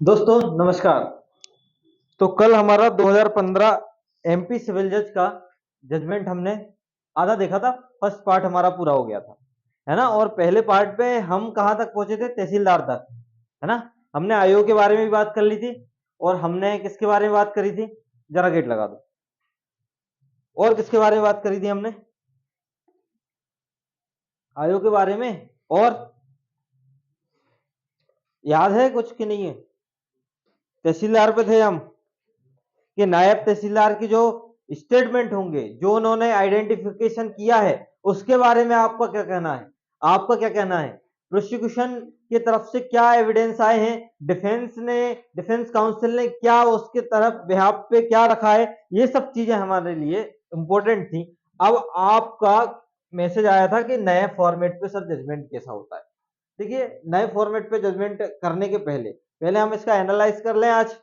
दोस्तों नमस्कार। तो कल हमारा 2015 एमपी सिविल जज का जजमेंट हमने आधा देखा था। फर्स्ट पार्ट हमारा पूरा हो गया था, है ना। और पहले पार्ट पे हम कहाँ तक पहुंचे थे? तहसीलदार तक, है ना। हमने आयोग के बारे में भी बात कर ली थी और हमने किसके बारे में बात करी थी? जरा गेट लगा दो। और किसके बारे में बात करी थी हमने? आयोग के बारे में। और याद है कुछ कि नहीं है? तहसीलदार पे थे हम कि नायब तहसीलदार की जो स्टेटमेंट होंगे, जो उन्होंने आइडेंटिफिकेशन किया है, उसके बारे में आपका क्या कहना है? आपका क्या कहना है? प्रोसिक्यूशन की तरफ से क्या एविडेंस आए हैं? डिफेंस काउंसिल ने क्या उसके तरफ बिहाफ पे क्या रखा है? ये सब चीजें हमारे लिए इंपॉर्टेंट थी। अब आपका मैसेज आया था कि नए फॉर्मेट पे सर जजमेंट कैसा होता है। देखिए, नए फॉर्मेट पे जजमेंट करने के पहले पहले हम इसका एनालाइज कर लें आज,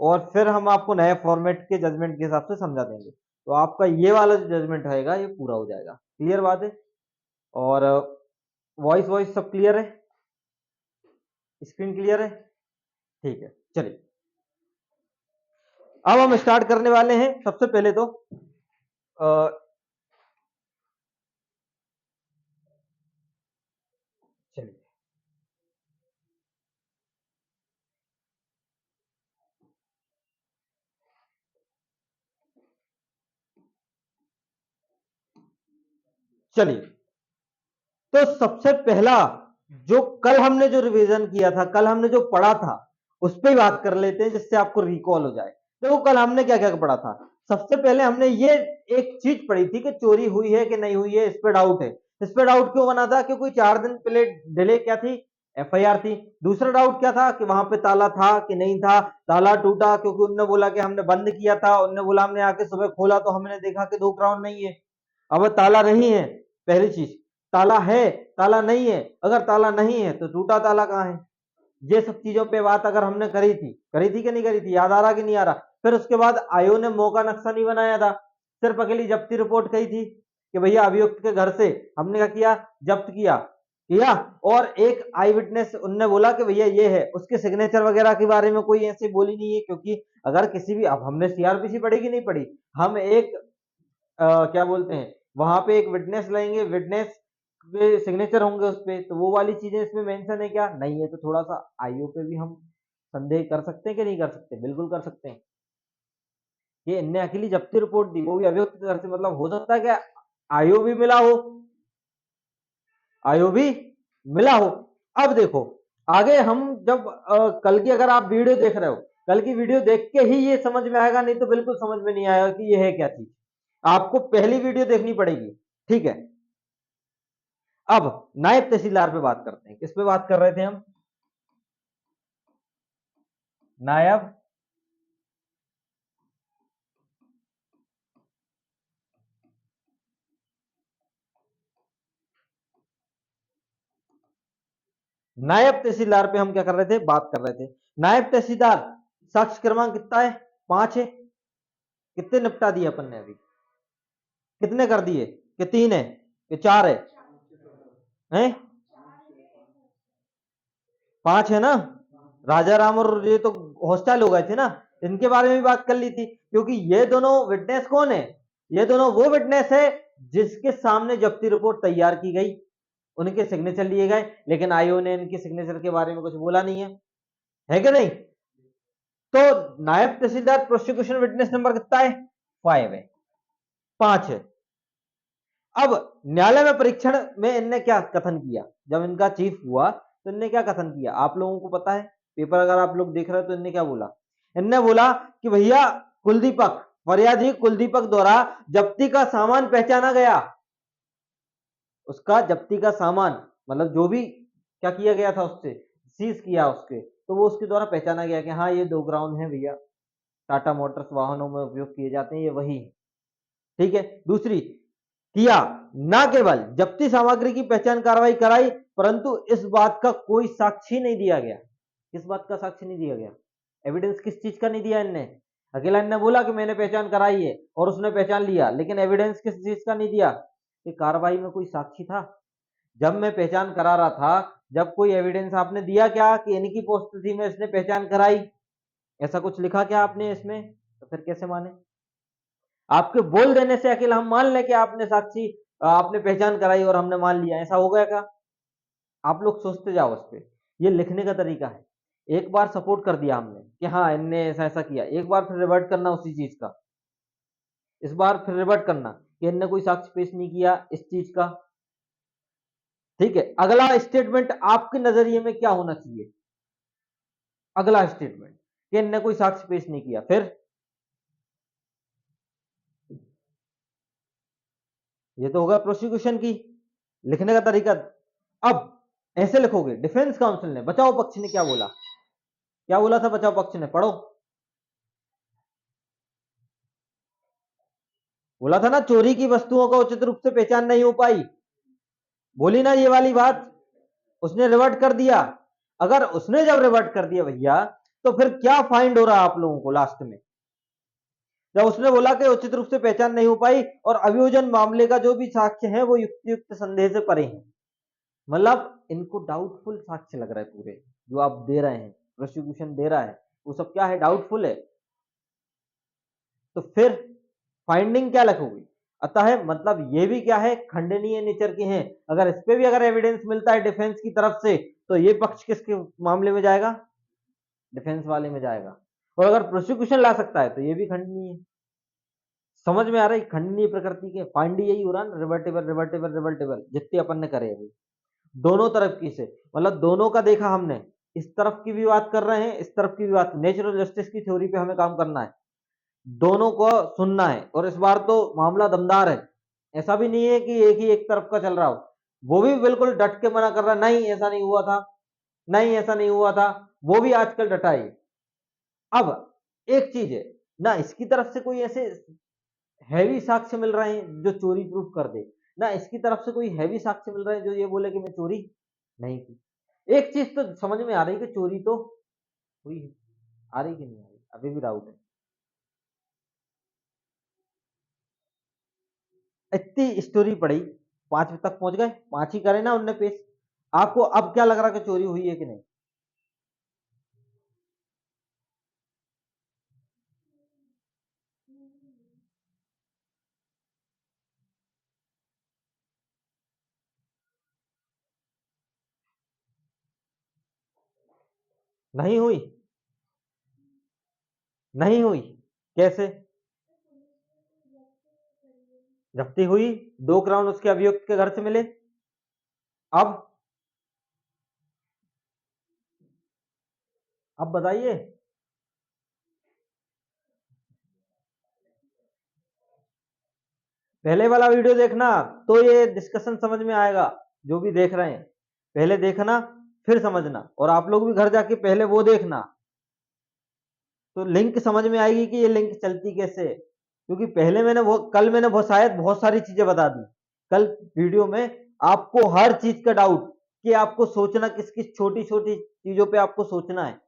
और फिर हम आपको नए फॉर्मेट के जजमेंट के हिसाब से समझा देंगे। तो आपका ये वाला जो जजमेंट रहेगा ये पूरा हो जाएगा। क्लियर बात है? और वॉइस वॉइस सब क्लियर है? स्क्रीन क्लियर है? ठीक है, चलिए अब हम स्टार्ट करने वाले हैं। सबसे पहले तो अ, चलिए चलिए तो सबसे पहला, जो कल हमने जो रिवीजन किया था, कल हमने जो पढ़ा था, उस पर बात कर लेते हैं जिससे आपको रिकॉल हो जाए। देखो कल हमने क्या क्या पढ़ा था। सबसे पहले हमने ये एक चीज पढ़ी थी कि चोरी हुई है कि नहीं हुई है, इस पे डाउट है। इस पे डाउट क्यों बना था? क्योंकि 4 दिन पहले डिले क्या थी? एफआईआर थी। दूसरा डाउट क्या था? कि वहां पे ताला था कि नहीं था। ताला टूटा क्योंकि उनने बोला कि हमने बंद किया था, उनने बोला हमने आके सुबह खोला तो हमने देखा कि 2 क्राउन नहीं है। अब ताला नहीं है, पहली चीज। ताला है, ताला नहीं है। अगर ताला नहीं है तो टूटा ताला कहाँ है? ये सब चीजों पे बात अगर हमने करी थी कि नहीं करी थी? याद आ रहा कि नहीं आ रहा? फिर उसके बाद आयोग ने मौका नक्शा नहीं बनाया था, सिर्फ अकेली जब्ती रिपोर्ट कही थी कि भैया अभियुक्त के घर से हमने क्या किया? जब्त किया किया। और एक आई विटनेस उनने बोला कि भैया ये है, उसके सिग्नेचर वगैरह के बारे में कोई ऐसी बोली नहीं है। क्योंकि अगर किसी भी, अब हमने सीआरपीसी पढ़ी कि नहीं पढ़ी? हम एक क्या बोलते हैं, वहां पे एक विटनेस लेंगे, विटनेस पे सिग्नेचर होंगे उस पे, तो वो वाली चीजें इसमें मेंशन है क्या? नहीं है। तो थोड़ा सा आईओ पे भी हम संदेह कर सकते हैं कि नहीं कर सकते? बिल्कुल कर सकते हैं। ये इनने अकेली जब्ती रिपोर्ट दी, वो भी अभियुक्त के घर से, मतलब हो सकता है कि आईओ भी मिला हो, आईओ भी मिला हो। अब देखो आगे हम जब कल की अगर आप वीडियो देख रहे हो, कल की वीडियो देख के ही ये समझ में आएगा, नहीं तो बिल्कुल समझ में नहीं आएगा कि ये है क्या चीज। आपको पहली वीडियो देखनी पड़ेगी, ठीक है। अब नायब तहसीलदार पे बात करते हैं। किस पे बात कर रहे थे हम? नायब नायब तहसीलदार पे हम क्या कर रहे थे? बात कर रहे थे। नायब तहसीलदार, साक्ष्य क्रमांक कितना है? 5 है। कितने निपटा दिए अपन ने अभी? कितने कर दिए? कि 3 है कि 4 है? हैं? 5 है ना। राजा राम और ये तो हॉस्टाइल हो गए थे ना, इनके बारे में भी बात कर ली थी। क्योंकि ये दोनों विटनेस कौन है? ये दोनों वो विटनेस है जिसके सामने जब्ती रिपोर्ट तैयार की गई, उनके सिग्नेचर लिए गए, लेकिन आईओ ने इनके सिग्नेचर के बारे में कुछ बोला नहीं है कि नहीं? तो नायब तहसीलदार प्रोसिक्यूशन विटनेस नंबर कितना है? 5 है, 5 है। अब न्यायालय में परीक्षण में इनने क्या कथन किया? जब इनका चीफ हुआ तो इनने क्या कथन किया? आप लोगों को पता है, पेपर अगर आप लोग देख रहे हो तो इनने क्या बोला? इनने बोला कि भैया कुलदीपक, फरियादी कुलदीपक द्वारा जब्ती का सामान पहचाना गया। उसका जब्ती का सामान मतलब जो भी क्या किया गया था, उससे सीज किया उसके, तो वो उसके द्वारा पहचाना गया कि हाँ ये 2 ग्राउंड है भैया, टाटा मोटर्स वाहनों में उपयोग किए जाते हैं, ये वही है। ठीक है। दूसरी, किया न केवल जब्ती सामग्री की पहचान कार्रवाई कराई, परंतु इस बात का कोई साक्षी नहीं दिया गया। किस बात का साक्षी नहीं दिया गया? एविडेंस किस चीज का नहीं दिया इनने? अकेला इनने बोला कि मैंने पहचान कराई है और उसने पहचान लिया, लेकिन एविडेंस किस चीज का नहीं दिया? कि कार्रवाई में कोई साक्षी था? जब मैं पहचान करा रहा था जब कोई एविडेंस आपने दिया क्या कि इनकी पोस्टथी में इसने पहचान कराई, ऐसा कुछ लिखा क्या आपने इसमें, तो फिर कैसे माने? आपके बोल देने से अकेला हम मान लें कि आपने साक्षी आपने पहचान कराई और हमने मान लिया, ऐसा हो गया क्या? आप लोग सोचते जाओ उस पे। ये लिखने का तरीका है। एक बार सपोर्ट कर दिया हमने कि हाँ इनने ऐसा ऐसा किया, एक बार फिर रिवर्ट करना उसी चीज का, इस बार फिर रिवर्ट करना कि इनने कोई साक्ष्य पेश नहीं किया इस चीज का। ठीक है, अगला स्टेटमेंट आपके नजरिए में क्या होना चाहिए? अगला स्टेटमेंट कि इनने कोई साक्ष्य पेश नहीं किया, फिर ये तो होगा प्रोसिक्यूशन की लिखने का तरीका। अब ऐसे लिखोगे, डिफेंस काउंसिल ने, बचाव पक्ष ने क्या बोला, क्या बोला था बचाव पक्ष ने, पढ़ो। बोला था ना चोरी की वस्तुओं का उचित रूप से पहचान नहीं हो पाई, बोली ना ये वाली बात, उसने रिवर्ट कर दिया। अगर उसने जब रिवर्ट कर दिया भैया, तो फिर क्या फाइंड हो रहा है आप लोगों को लास्ट में? जब उसने बोला कि उचित रूप से पहचान नहीं हो पाई और अभियोजन मामले का जो भी साक्ष्य है वो युक्तियुक्त संदेह से परे है, मतलब इनको डाउटफुल साक्ष्य लग रहा है पूरे जो आप दे रहे हैं, प्रोसिक्यूशन दे रहा है वो सब क्या है, डाउटफुल है। तो फिर फाइंडिंग क्या लिखोगी? अतः मतलब ये भी क्या है, खंडनीय नेचर के हैं। अगर इस पे भी अगर एविडेंस मिलता है डिफेंस की तरफ से, तो ये पक्ष किसके मामले में जाएगा? डिफेंस वाले में जाएगा। और अगर प्रोसिक्यूशन ला सकता है तो ये भी खंडनीय है। समझ में आ रहा है खंडनीय प्रकृति के? फाइंड यही हो रहा है, रिवर्टेबल रिवर्टेबल रिवर्टेबल जितने अपन ने करे अभी दोनों तरफ की से, मतलब दोनों का देखा हमने, इस तरफ की भी बात कर रहे हैं, इस तरफ की भी बात, नेचुरल जस्टिस की थ्योरी पे हमें काम करना है, दोनों को सुनना है। और इस बार तो मामला दमदार है, ऐसा भी नहीं है कि एक ही एक तरफ का चल रहा हो, वो भी बिल्कुल डट के मना कर रहा है, नहीं ऐसा नहीं हुआ था, नहीं ऐसा नहीं हुआ था, वो भी आजकल डटा है। अब एक चीज है ना, इसकी तरफ से कोई ऐसे हैवी साक्ष्य मिल रहे हैं जो चोरी प्रूफ कर दे, ना इसकी तरफ से कोई हैवी साक्ष्य मिल रहा है जो ये बोले कि मैं चोरी नहीं की। एक चीज तो समझ में आ रही है कि चोरी तो हुई है, आ रही कि नहीं आ रही, अभी भी डाउट है। इतनी स्टोरी पढ़ी, 5 तक पहुंच गए, 5 ही करे ना उनने पेश, आपको अब क्या लग रहा कि चोरी हुई है कि नहीं? नहीं हुई, नहीं हुई, कैसे? जब्ती हुई, 2 ग्राउंड उसके अभियुक्त के घर से मिले। अब बताइए। पहले वाला वीडियो देखना तो ये डिस्कशन समझ में आएगा, जो भी देख रहे हैं पहले देखना फिर समझना, और आप लोग भी घर जाके पहले वो देखना, तो लिंक समझ में आएगी कि ये लिंक चलती कैसे है। क्योंकि पहले मैंने वो कल मैंने बहुत शायद बहुत सारी चीजें बता दी कल वीडियो में, आपको हर चीज का डाउट कि आपको सोचना किस किस छोटी छोटी चीजों पे आपको सोचना है।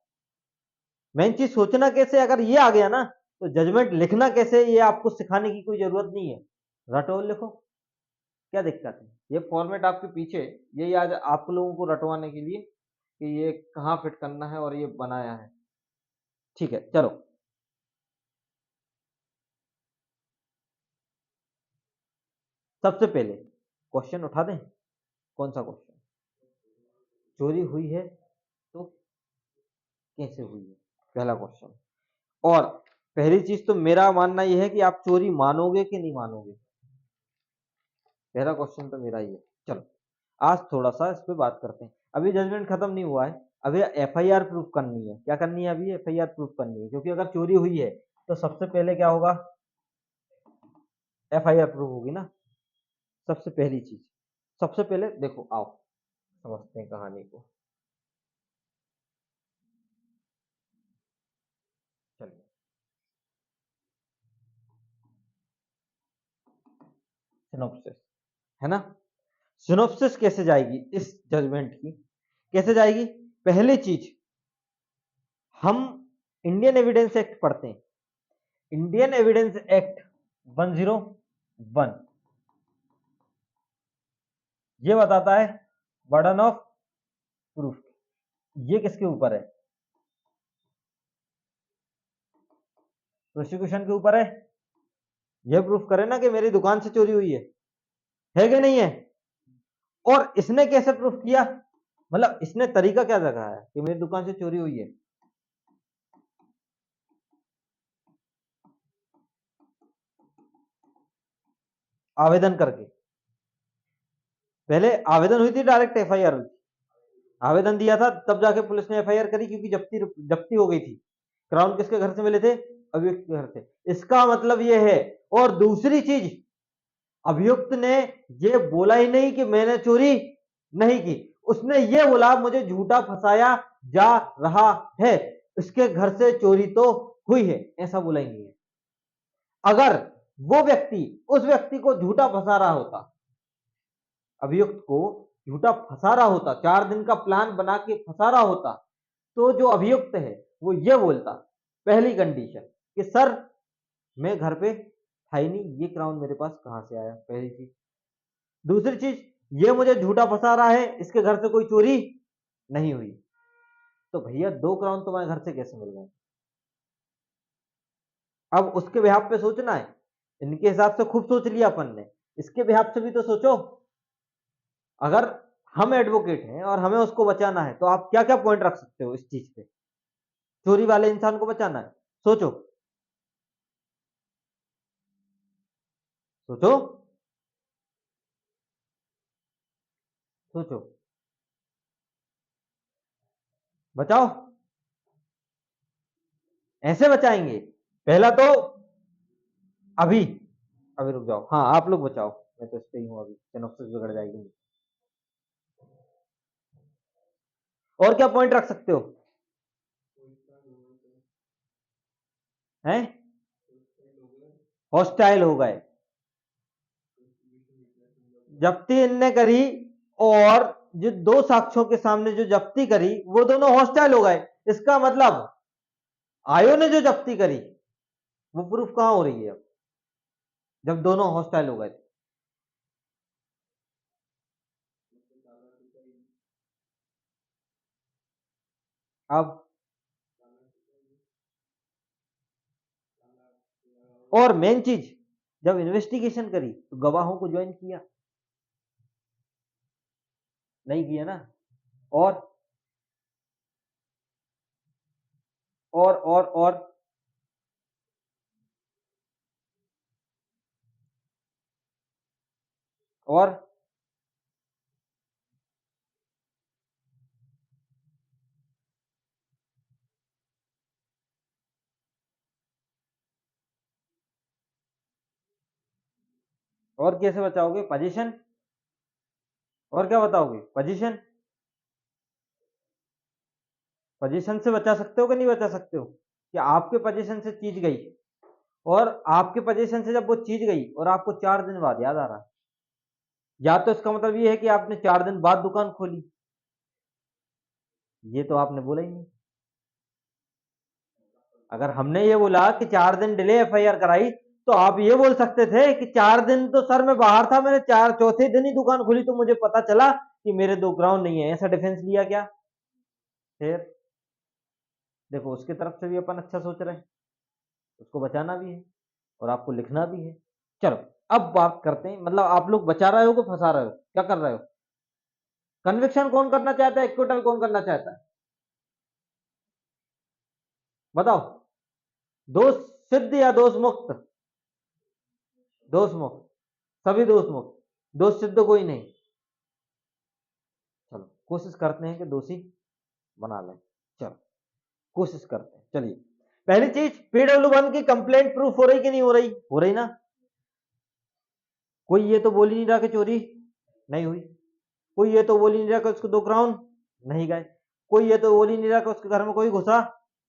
मेन चीज सोचना कैसे, अगर ये आ गया ना तो जजमेंट लिखना कैसे ये आपको सिखाने की कोई जरूरत नहीं है, रटो लिखो, क्या दिक्कत है? ये फॉर्मेट आपके पीछे, यही आज आप लोगों को रटवाने के लिए कि ये कहाँ फिट करना है और ये बनाया है। ठीक है चलो, सबसे पहले क्वेश्चन उठा दें, कौन सा क्वेश्चन? चोरी हुई है तो कैसे हुई है, पहला क्वेश्चन। और पहली चीज तो मेरा मानना यह है कि आप चोरी मानोगे कि नहीं मानोगे, पहला क्वेश्चन तो मेरा ही है। चलो आज थोड़ा सा इस पे बात करते हैं, अभी जजमेंट खत्म नहीं हुआ है, अभी एफआईआर प्रूफ करनी है। क्या करनी है? अभी एफआईआर प्रूफ करनी है, क्योंकि अगर चोरी हुई है तो सबसे पहले क्या होगा, एफआईआर प्रूफ होगी ना, सबसे पहली चीज। सबसे पहले देखो आओ समझते हैं कहानी को, चलिए। सिनोप्सिस है ना, सिनोप्सिस कैसे जाएगी इस जजमेंट की, कैसे जाएगी? पहली चीज, हम इंडियन एविडेंस एक्ट पढ़ते हैं, इंडियन एविडेंस एक्ट 101 ये बताता है बर्डन ऑफ प्रूफ, ये किसके ऊपर है? प्रोसिक्यूशन के ऊपर है। ये प्रूफ करे ना कि मेरी दुकान से चोरी हुई है कि नहीं है? और इसने कैसे प्रूफ किया, मतलब इसने तरीका क्या दिखाया है कि मेरी दुकान से चोरी हुई है? आवेदन करके। पहले आवेदन हुई थी, डायरेक्ट एफआईआर हुई थी? आवेदन दिया था तब जाके पुलिस ने एफआईआर करी, क्योंकि जब्ती हो गई थी। क्राउन किसके घर से मिले थे? अभियुक्त के घर से। इसका मतलब ये है। और दूसरी चीज, अभियुक्त ने ये बोला ही नहीं कि मैंने चोरी नहीं की, उसने ये बोला मुझे झूठा फंसाया जा रहा है, इसके घर से चोरी तो हुई है, ऐसा बोला ही नहीं है। अगर वो व्यक्ति उस व्यक्ति को झूठा फंसा रहा होता, अभियुक्त को झूठा फंसा रहा होता, 4 दिन का प्लान बना के फंसा रहा होता, तो जो अभियुक्त है वो ये बोलता, पहली कंडीशन कि सर मैं घर पे था ही नहीं, ये क्राउन मेरे पास कहां से आया, पहली चीज। दूसरी चीज, ये मुझे झूठा फंसा रहा है, इसके घर से कोई चोरी नहीं हुई। तो भैया 2 क्राउन तुम्हारे घर से कैसे मिल गए? अब उसके बिहाफ पे सोचना है। इनके हिसाब से खूब सोच लिया अपन ने, इसके बिहाफ से भी तो सोचो। अगर हम एडवोकेट हैं और हमें उसको बचाना है, तो आप क्या क्या पॉइंट रख सकते हो इस चीज पे? चोरी वाले इंसान को बचाना है, सोचो सोचो सोचो, बचाओ। ऐसे बचाएंगे? पहला तो अभी अभी रुक जाओ, हाँ आप लोग बचाओ, मैं तो इस पे ही हूँ, अभी सिनॉप्सिस बिगड़ जाएगी। और क्या पॉइंट रख सकते हो? हैं? हॉस्टाइल हो गए, जब्ती इनने करी, और जो 2 साक्ष्यों के सामने जो जब्ती करी वो दोनों हॉस्टाइल हो गए। इसका मतलब आयो ने जो जब्ती करी वो प्रूफ कहां हो रही है अब, जब दोनों हॉस्टाइल हो गए? अब और मेन चीज, जब इन्वेस्टिगेशन करी तो गवाहों को ज्वाइन किया नहीं, किया ना? और और और और कैसे बचाओगे? पोजीशन। और क्या बताओगे? पोजीशन। पोजीशन से बचा सकते हो कि नहीं बचा सकते हो? कि आपके पोजीशन से चीज गई, और आपके पोजीशन से जब वो चीज गई और आपको 4 दिन बाद याद आ रहा है, या तो इसका मतलब ये है कि आपने 4 दिन बाद दुकान खोली, ये तो आपने बोला ही नहीं। अगर हमने ये बोला कि 4 दिन डिले एफआईआर कराई, तो आप ये बोल सकते थे कि 4 दिन तो सर मैं बाहर था, मैंने चौथे दिन ही दुकान खोली तो मुझे पता चला कि मेरे 2 ग्राउंड नहीं है, ऐसा डिफेंस लिया क्या? फिर देखो, उसके तरफ से भी अपन अच्छा सोच रहे हैं, उसको बचाना भी है और आपको लिखना भी है। चलो अब बात करते हैं, मतलब आप लोग बचा रहे हो कि फंसा रहे हो, क्या कर रहे हो? कन्विक्शन कौन करना चाहता है, एक्विटल कौन करना चाहता है? बताओ। दोष सिद्ध या दोष मुक्त? दोष मुक्त, सभी दोष मुक्त, दोष सिद्ध कोई नहीं। चलो कोशिश करते हैं कि दोषी बना लें, चलो कोशिश करते हैं। चलिए, पहली चीज, पीडब्ल्यू1 की कंप्लेंट प्रूफ हो रही कि नहीं हो रही? हो रही ना? कोई ये तो बोल ही नहीं रहा कि चोरी नहीं हुई, कोई ये तो बोल ही नहीं रहा कि उसको 2 क्राउन नहीं गए, कोई ये तो बोल ही नहीं रहा कि उसके घर में कोई घुसा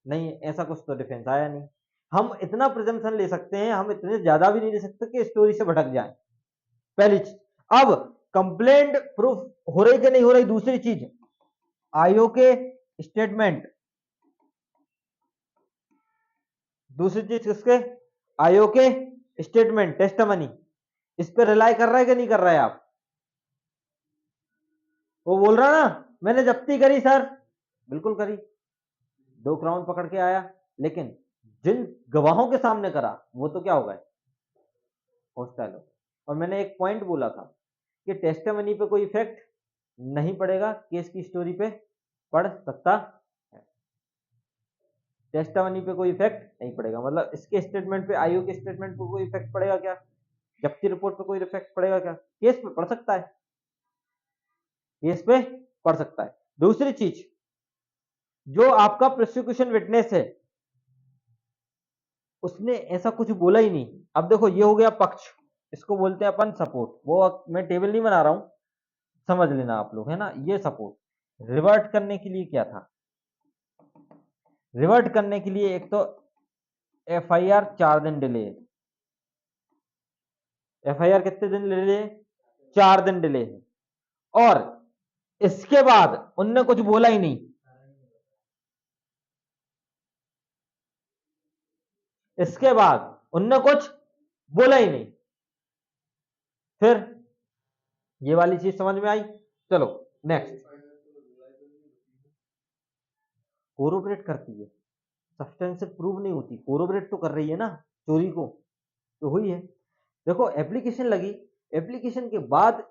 नहीं, ऐसा कुछ तो डिफेंस आया नहीं। हम इतना प्रिजम्पशन ले सकते हैं, हम इतने ज्यादा भी नहीं ले सकते कि स्टोरी से भटक जाए, पहली चीज। अब कंप्लेंट प्रूफ हो रही कि नहीं हो रही, दूसरी चीज, आईओ के स्टेटमेंट, दूसरी चीज किसके? आईओ के स्टेटमेंट, टेस्टमनी, इस पर रिलाई कर रहा है कि नहीं कर रहा है आप? वो बोल रहा ना मैंने जब्ती करी सर, बिल्कुल करी, 2 क्राउन पकड़ के आया, लेकिन जिन गवाहों के सामने करा वो तो क्या हो गए, हॉस्टाइल हो। और मैंने एक पॉइंट बोला था कि टेस्टिमनी पे कोई इफेक्ट नहीं पड़ेगा, केस की स्टोरी पे पड़ सकता है। टेस्टिमनी पे कोई इफेक्ट नहीं पड़ेगा, मतलब इसके स्टेटमेंट पे, आईओ के स्टेटमेंट पे कोई इफेक्ट पड़ेगा क्या, जब्ती रिपोर्ट पे कोई इफेक्ट पड़ेगा क्या, केस पे पड़ सकता है, केस पे पड़ सकता है। दूसरी चीज, जो आपका प्रोसिक्यूशन विटनेस है उसने ऐसा कुछ बोला ही नहीं। अब देखो ये हो गया पक्ष, इसको बोलते हैं अपन सपोर्ट, वो मैं टेबल नहीं बना रहा हूं, समझ लेना आप लोग, है ना। ये सपोर्ट रिवर्ट करने के लिए क्या था, रिवर्ट करने के लिए एक तो एफआईआर 4 दिन डिले, एफआईआर कितने दिन डिले, 4 दिन डिले है, और इसके बाद उनने कुछ बोला ही नहीं, इसके बाद उनने कुछ बोला ही नहीं। फिर ये वाली चीज समझ में आई। चलो नेक्स्ट, कोरोबरेट करती है, सब्सटेंस प्रूव नहीं होती, कोरोबरेट तो कर रही है ना, चोरी को तो हुई है। देखो एप्लीकेशन लगी, एप्लीकेशन के बाद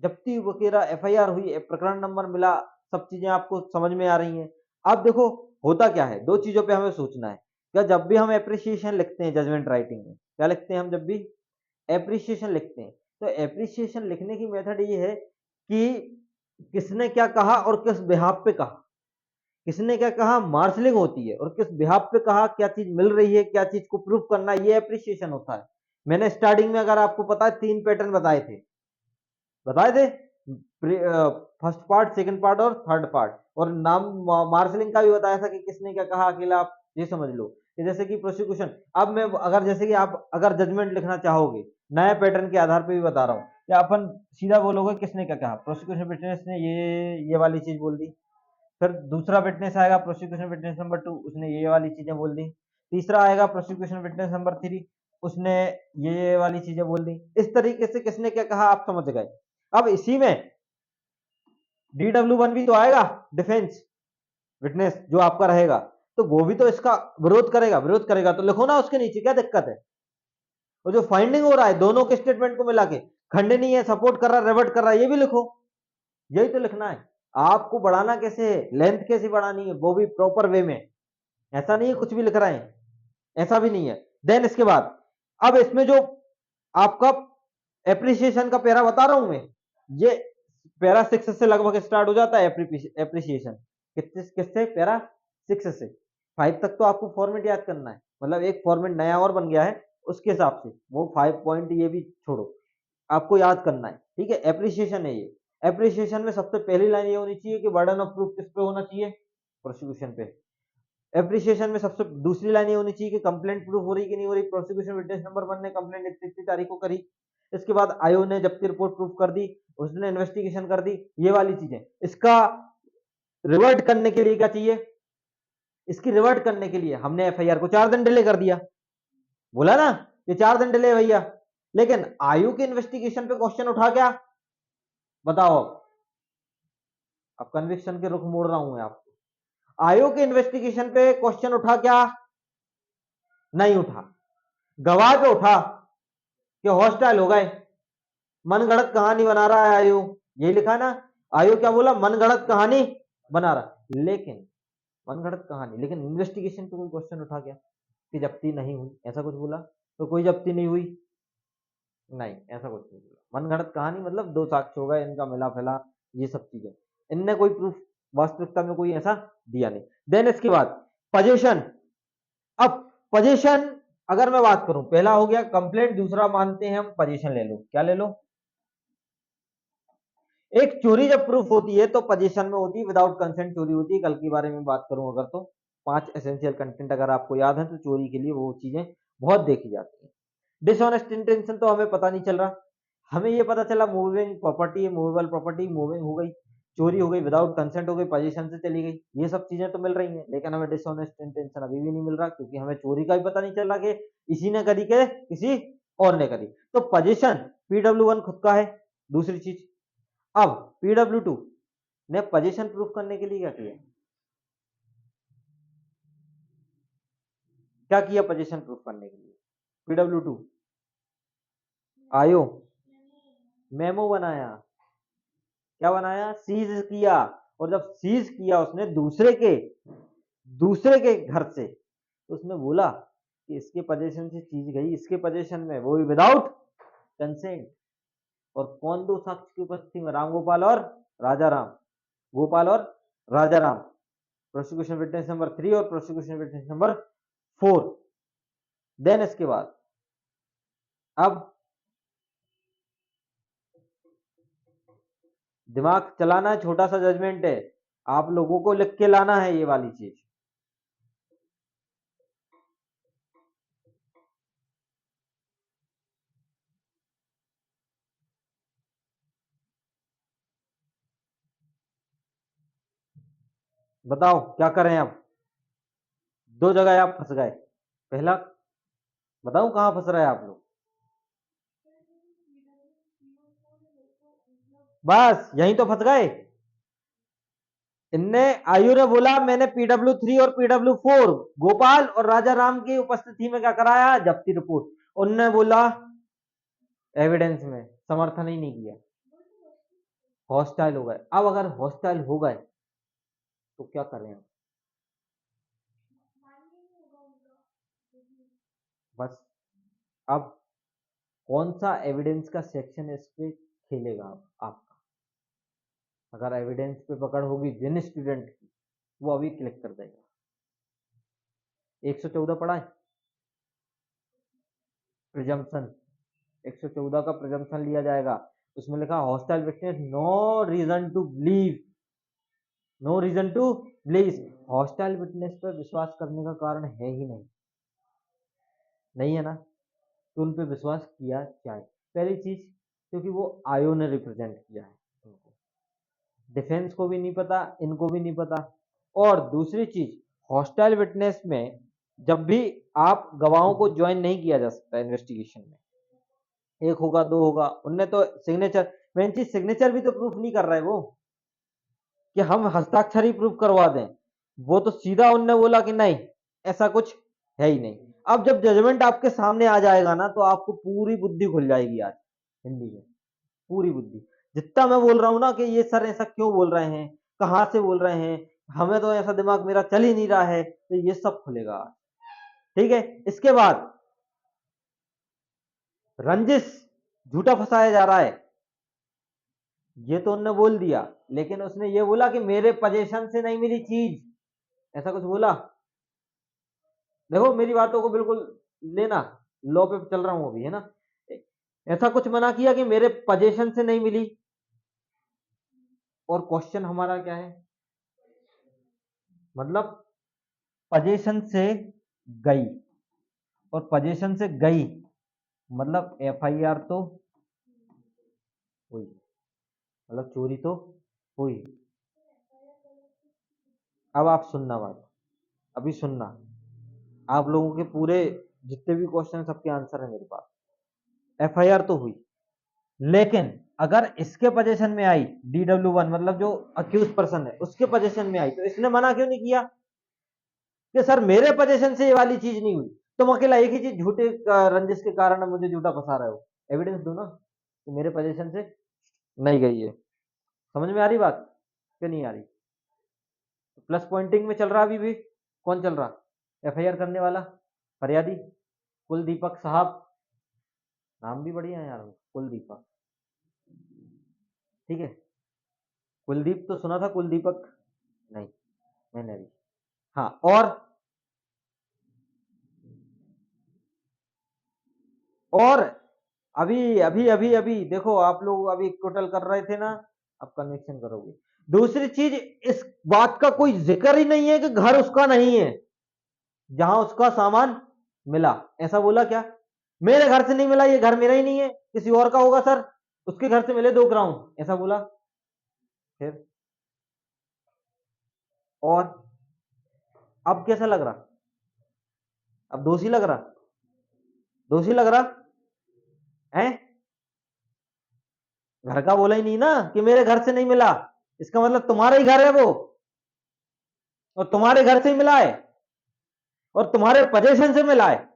जब्ती वगैरह, एफआईआर हुई, प्रकरण नंबर मिला, सब चीजें आपको समझ में आ रही हैं। अब देखो होता क्या है, दो चीजों पे हमें सोचना है। क्या जब भी हम एप्रिसिएशन लिखते हैं जजमेंट राइटिंग में, क्या लिखते हैं हम जब भी एप्रिसिएशन लिखते हैं, तो एप्रिसिएशन लिखने की मेथड ये है कि किसने क्या कहा और किस बिहाफ पे कहा, किसने क्या कहा मार्शलिंग होती है, और किस बिहाफ पे कहा, क्या चीज मिल रही है, क्या चीज को प्रूफ करना, ये एप्रिसिएशन होता है। मैंने स्टार्टिंग में, अगर आपको पता है, 3 पैटर्न बताए थे, फर्स्ट पार्ट, सेकंड पार्ट और थर्ड पार्ट, और नाम मार्शलिंग का भी बताया था कि किसने क्या कहा अकेला, आप ये समझ लो कि जैसे कि प्रोसिक्यूशन, अब मैं अगर जैसे कि आप अगर जजमेंट लिखना चाहोगे नए पैटर्न के आधार पे भी बता रहा हूँ, या अपन सीधा बोलोगे किसने क्या कहा, प्रोसिक्यूशन विटनेस ने ये वाली चीज बोल दी, फिर दूसरा विटनेस आएगा प्रोसिक्यूशन विटनेस नंबर 2, उसने ये वाली चीजें बोल दी, तीसरा आएगा प्रोसिक्यूशन विटनेस नंबर 3, उसने ये वाली चीजें बोल दी। इस तरीके से किसने क्या कहा आप समझ गए। अब इसी में DW1 भी तो आएगा, डिफेंस विटनेस जो आपका रहेगा, तो वो भी तो इसका विरोध करेगा, विरोध करेगा तो लिखो ना उसके नीचे, क्या दिक्कत है। और जो फाइंडिंग हो रहा है दोनों के स्टेटमेंट को मिला के, खंडनीय है, सपोर्ट कर रहा है, रिवर्ट कर रहा है, ये भी लिखो, यही तो लिखना है। आपको बढ़ाना कैसे है, लेंथ कैसे बढ़ानी है, वो भी प्रॉपर वे में, ऐसा नहीं है कुछ भी लिख रहे हैं, ऐसा भी नहीं है। देन इसके बाद अब इसमें जो आपका एप्रिसिएशन का पैरा बता रहा हूं मैं, ये पैरा 6 से लगभग स्टार्ट हो जाता है एप्रिसिएशन, किससे, पैरा 6 से 5 तक तो आपको फॉर्मेट याद करना है, मतलब एक फॉर्मेट नया और बन गया है उसके हिसाब से, वो 5 पॉइंट ये भी छोड़ो, आपको याद करना है, ठीक है। एप्रिसिएशन है ये, एप्रिसिएशन में सबसे पहली लाइन ये होनी चाहिए कि बर्डन ऑफ प्रूफ किस पे होना चाहिए, प्रोसिक्यूशन पे। एप्रिसिएशन में सबसे दूसरी लाइन ये होनी चाहिए कि कंप्लेंट प्रूफ हो रही कि नहीं हो रही, प्रोसिक्यूशन विटनेस नंबर 1 ने कंप्लेंट इतनी तारीख को करी, इसके बाद आयोग ने जब्ती रिपोर्ट प्रूफ कर दी, उसने इन्वेस्टिगेशन कर दी, ये वाली चीजें। इसका रिवर्ट करने के लिए क्या चाहिए, इसकी रिवर्ट करने के लिए हमने एफआईआर को 4 दिन डिले कर दिया, बोला ना कि 4 दिन डिले भैया, लेकिन आयु के इन्वेस्टिगेशन पे क्वेश्चन उठा क्या, बताओ। अब कन्विक्शन के रुख मोड़ रहा हूं मैं आपको, आयोग के इन्वेस्टिगेशन पे क्वेश्चन उठा क्या, नहीं उठा। गवाह पे उठा कि हॉस्टाइल हो गए, मनगढ़ंत कहानी बना रहा है आयोग, यही लिखा ना, आयोग क्या बोला, मनगढ़ंत कहानी बना रहा, लेकिन मनगढ़ंत कहानी, लेकिन इन्वेस्टिगेशन पे कोई क्वेश्चन उठा गया कि जब्ती नहीं हुई, ऐसा कुछ बोला, तो कोई जब्ती नहीं हुई, नहीं ऐसा कुछ नहीं बोला। मनगढ़ंत कहानी मतलब 2 साक्ष्य हो गए, इनका मिला फैला, ये सब चीजें, इनने कोई प्रूफ वास्तविकता में कोई ऐसा दिया नहीं। देन इसके बाद पोजीशन, अब पोजीशन अगर मैं बात करूं, पहला हो गया कंप्लेंट, दूसरा मानते हैं हम पोजीशन, ले लो, क्या ले लो, एक चोरी जब प्रूफ होती है तो पोजीशन में होती है, विदाउट कंसेंट चोरी होती है। कल के बारे में बात करूं अगर, तो 5 एसेंशियल कंटेंट अगर आपको याद है तो चोरी के लिए वो चीजें बहुत देखी जाती है। डिसऑनेस्ट इंटेंशन तो हमें पता नहीं चल रहा, हमें ये पता चला मूविंग प्रॉपर्टी है, मूवेबल प्रॉपर्टी मूविंग हो गई, चोरी हो गई, विदाउट कंसेंट हो गई, पोजीशन से चली गई, ये सब चीजें तो मिल रही हैं, लेकिन हमें डिसऑनेस्ट इंटेंशन अभी भी नहीं मिल रहा, क्योंकि हमें चोरी का भी पता नहीं चल रहा कि इसी ने करी के किसी और ने करी। तो पोजीशन PW1 खुद का है, दूसरी चीज। अब PW2 ने पोजीशन प्रूफ करने के लिए क्या किया, क्या किया पोजीशन प्रूफ करने के लिए? PW2 आयो, मेमो बनाया, क्या बनाया, सीज किया। और जब सीज किया उसने दूसरे के घर से, तो उसने बोला कि इसके पोजीशन से चीज गई इसके पोजीशन में, वो भी विदाउट कंसेंट। और कौन दो साक्ष्य की उपस्थिति में, रामगोपाल और राजा राम, गोपाल और राजा राम, प्रोसिक्यूशन विटनेस नंबर 3 और प्रोसिक्यूशन विटनेस नंबर 4। देन इसके बाद अब दिमाग चलाना है, छोटा सा जजमेंट है, आप लोगों को लिख के लाना है ये वाली चीज। बताओ क्या करें अब? दो जगह आप फंस गए। पहला, बताओ कहां फंस रहे हैं आप लोग? बस यहीं तो फंस गए। इनने, आयु ने बोला मैंने PW3 और PW4 गोपाल और राजा राम की उपस्थिति में क्या कराया, जब्ती रिपोर्ट। उनने बोला एविडेंस में समर्थन ही नहीं किया, हॉस्टाइल हो गए। अब अगर हॉस्टाइल हो गए तो क्या करें? बस अब कौन सा एविडेंस का सेक्शन इस पे खेलेगा आपका? अगर एविडेंस पे पकड़ होगी जिन स्टूडेंट की, वो अभी क्लिक कर देगा। 114 पढ़ा है, प्रिजम्पशन, 114 का प्रिजम्पशन लिया जाएगा। उसमें लिखा hostile witness no reason to believe, no reason to believe. Hostile witness पर विश्वास करने का कारण है ही नहीं, नहीं है ना, तो उन पे विश्वास किया जाए। पहली चीज, क्योंकि वो आयो ने रिप्रेजेंट किया है उनको, डिफेंस को भी नहीं पता, इनको भी नहीं पता। और दूसरी चीज, हॉस्टाइल विटनेस में जब भी आप गवाहों को ज्वाइन नहीं किया जा सकता इन्वेस्टिगेशन में, एक होगा दो होगा, उनने तो सिग्नेचर, मेन चीज सिग्नेचर भी तो प्रूफ नहीं कर रहे वो, कि हम हस्ताक्षर ही प्रूफ करवा दें। वो तो सीधा उनने बोला कि नहीं, ऐसा कुछ है ही नहीं। अब जब जजमेंट आपके सामने आ जाएगा ना, तो आपको पूरी बुद्धि खुल जाएगी आज हिंदी में, पूरी बुद्धि। जितना मैं बोल रहा हूं ना कि ये सर ऐसा क्यों बोल रहे हैं, कहां से बोल रहे हैं, हमें तो ऐसा दिमाग मेरा चल ही नहीं रहा है, तो ये सब खुलेगा आज। ठीक है, इसके बाद रंजिश झूठा फंसाया जा रहा है, ये तो उन्होंने बोल दिया, लेकिन उसने ये बोला कि मेरे पोजीशन से नहीं मिली चीज, ऐसा कुछ बोला। देखो मेरी बातों को बिल्कुल लेना, लॉ पे चल रहा हूं अभी, है ना। ऐसा कुछ मना किया कि मेरे पोजीशन से नहीं मिली। और क्वेश्चन हमारा क्या है, मतलब पोजीशन से गई, और पोजीशन से गई मतलब FIR तो हुई, मतलब चोरी तो हुई। अब आप सुनना बात, अभी सुनना, आप लोगों के पूरे जितने भी क्वेश्चन सबके आंसर है मेरे पास। FIR तो हुई, लेकिन अगर इसके पोजीशन में आई, DW1 मतलब जो अक्यूज पर्सन है उसके पोजीशन में आई, तो इसने मना क्यों नहीं किया कि सर मेरे पोजीशन से ये वाली चीज नहीं हुई? तुम अकेला एक ही चीज झूठे रंजिश के कारण मुझे झूठा फंसा रहे हो, एविडेंस दो ना कि मेरे पोजीशन से नहीं गई है। समझ में आ रही बात कि नहीं आ रही? प्लस पॉइंटिंग में चल रहा अभी भी, कौन चल रहा? FIR करने वाला फरियादी कुलदीपक साहब, नाम भी बढ़िया है यार, कुलदीपक, ठीक है। कुलदीप तो सुना था, कुलदीपक नहीं, मैंने भी। हाँ, और अभी अभी अभी अभी देखो, आप लोग अभी टोटल कर रहे थे ना, अब कन्विक्शन करोगे। दूसरी चीज, इस बात का कोई जिक्र ही नहीं है कि घर उसका नहीं है जहां उसका सामान मिला। ऐसा बोला क्या, मेरे घर से नहीं मिला, ये घर मेरा ही नहीं है, किसी और का होगा सर, उसके घर से मिले 2 ग्राउंड, ऐसा बोला। फिर और अब कैसा लग रहा, अब दोषी लग रहा, दोषी लग रहा है? घर का बोला ही नहीं ना कि मेरे घर से नहीं मिला, इसका मतलब तुम्हारा ही घर है वो, और तुम्हारे घर से ही मिला है, और तुम्हारे पोजीशन से मिला है।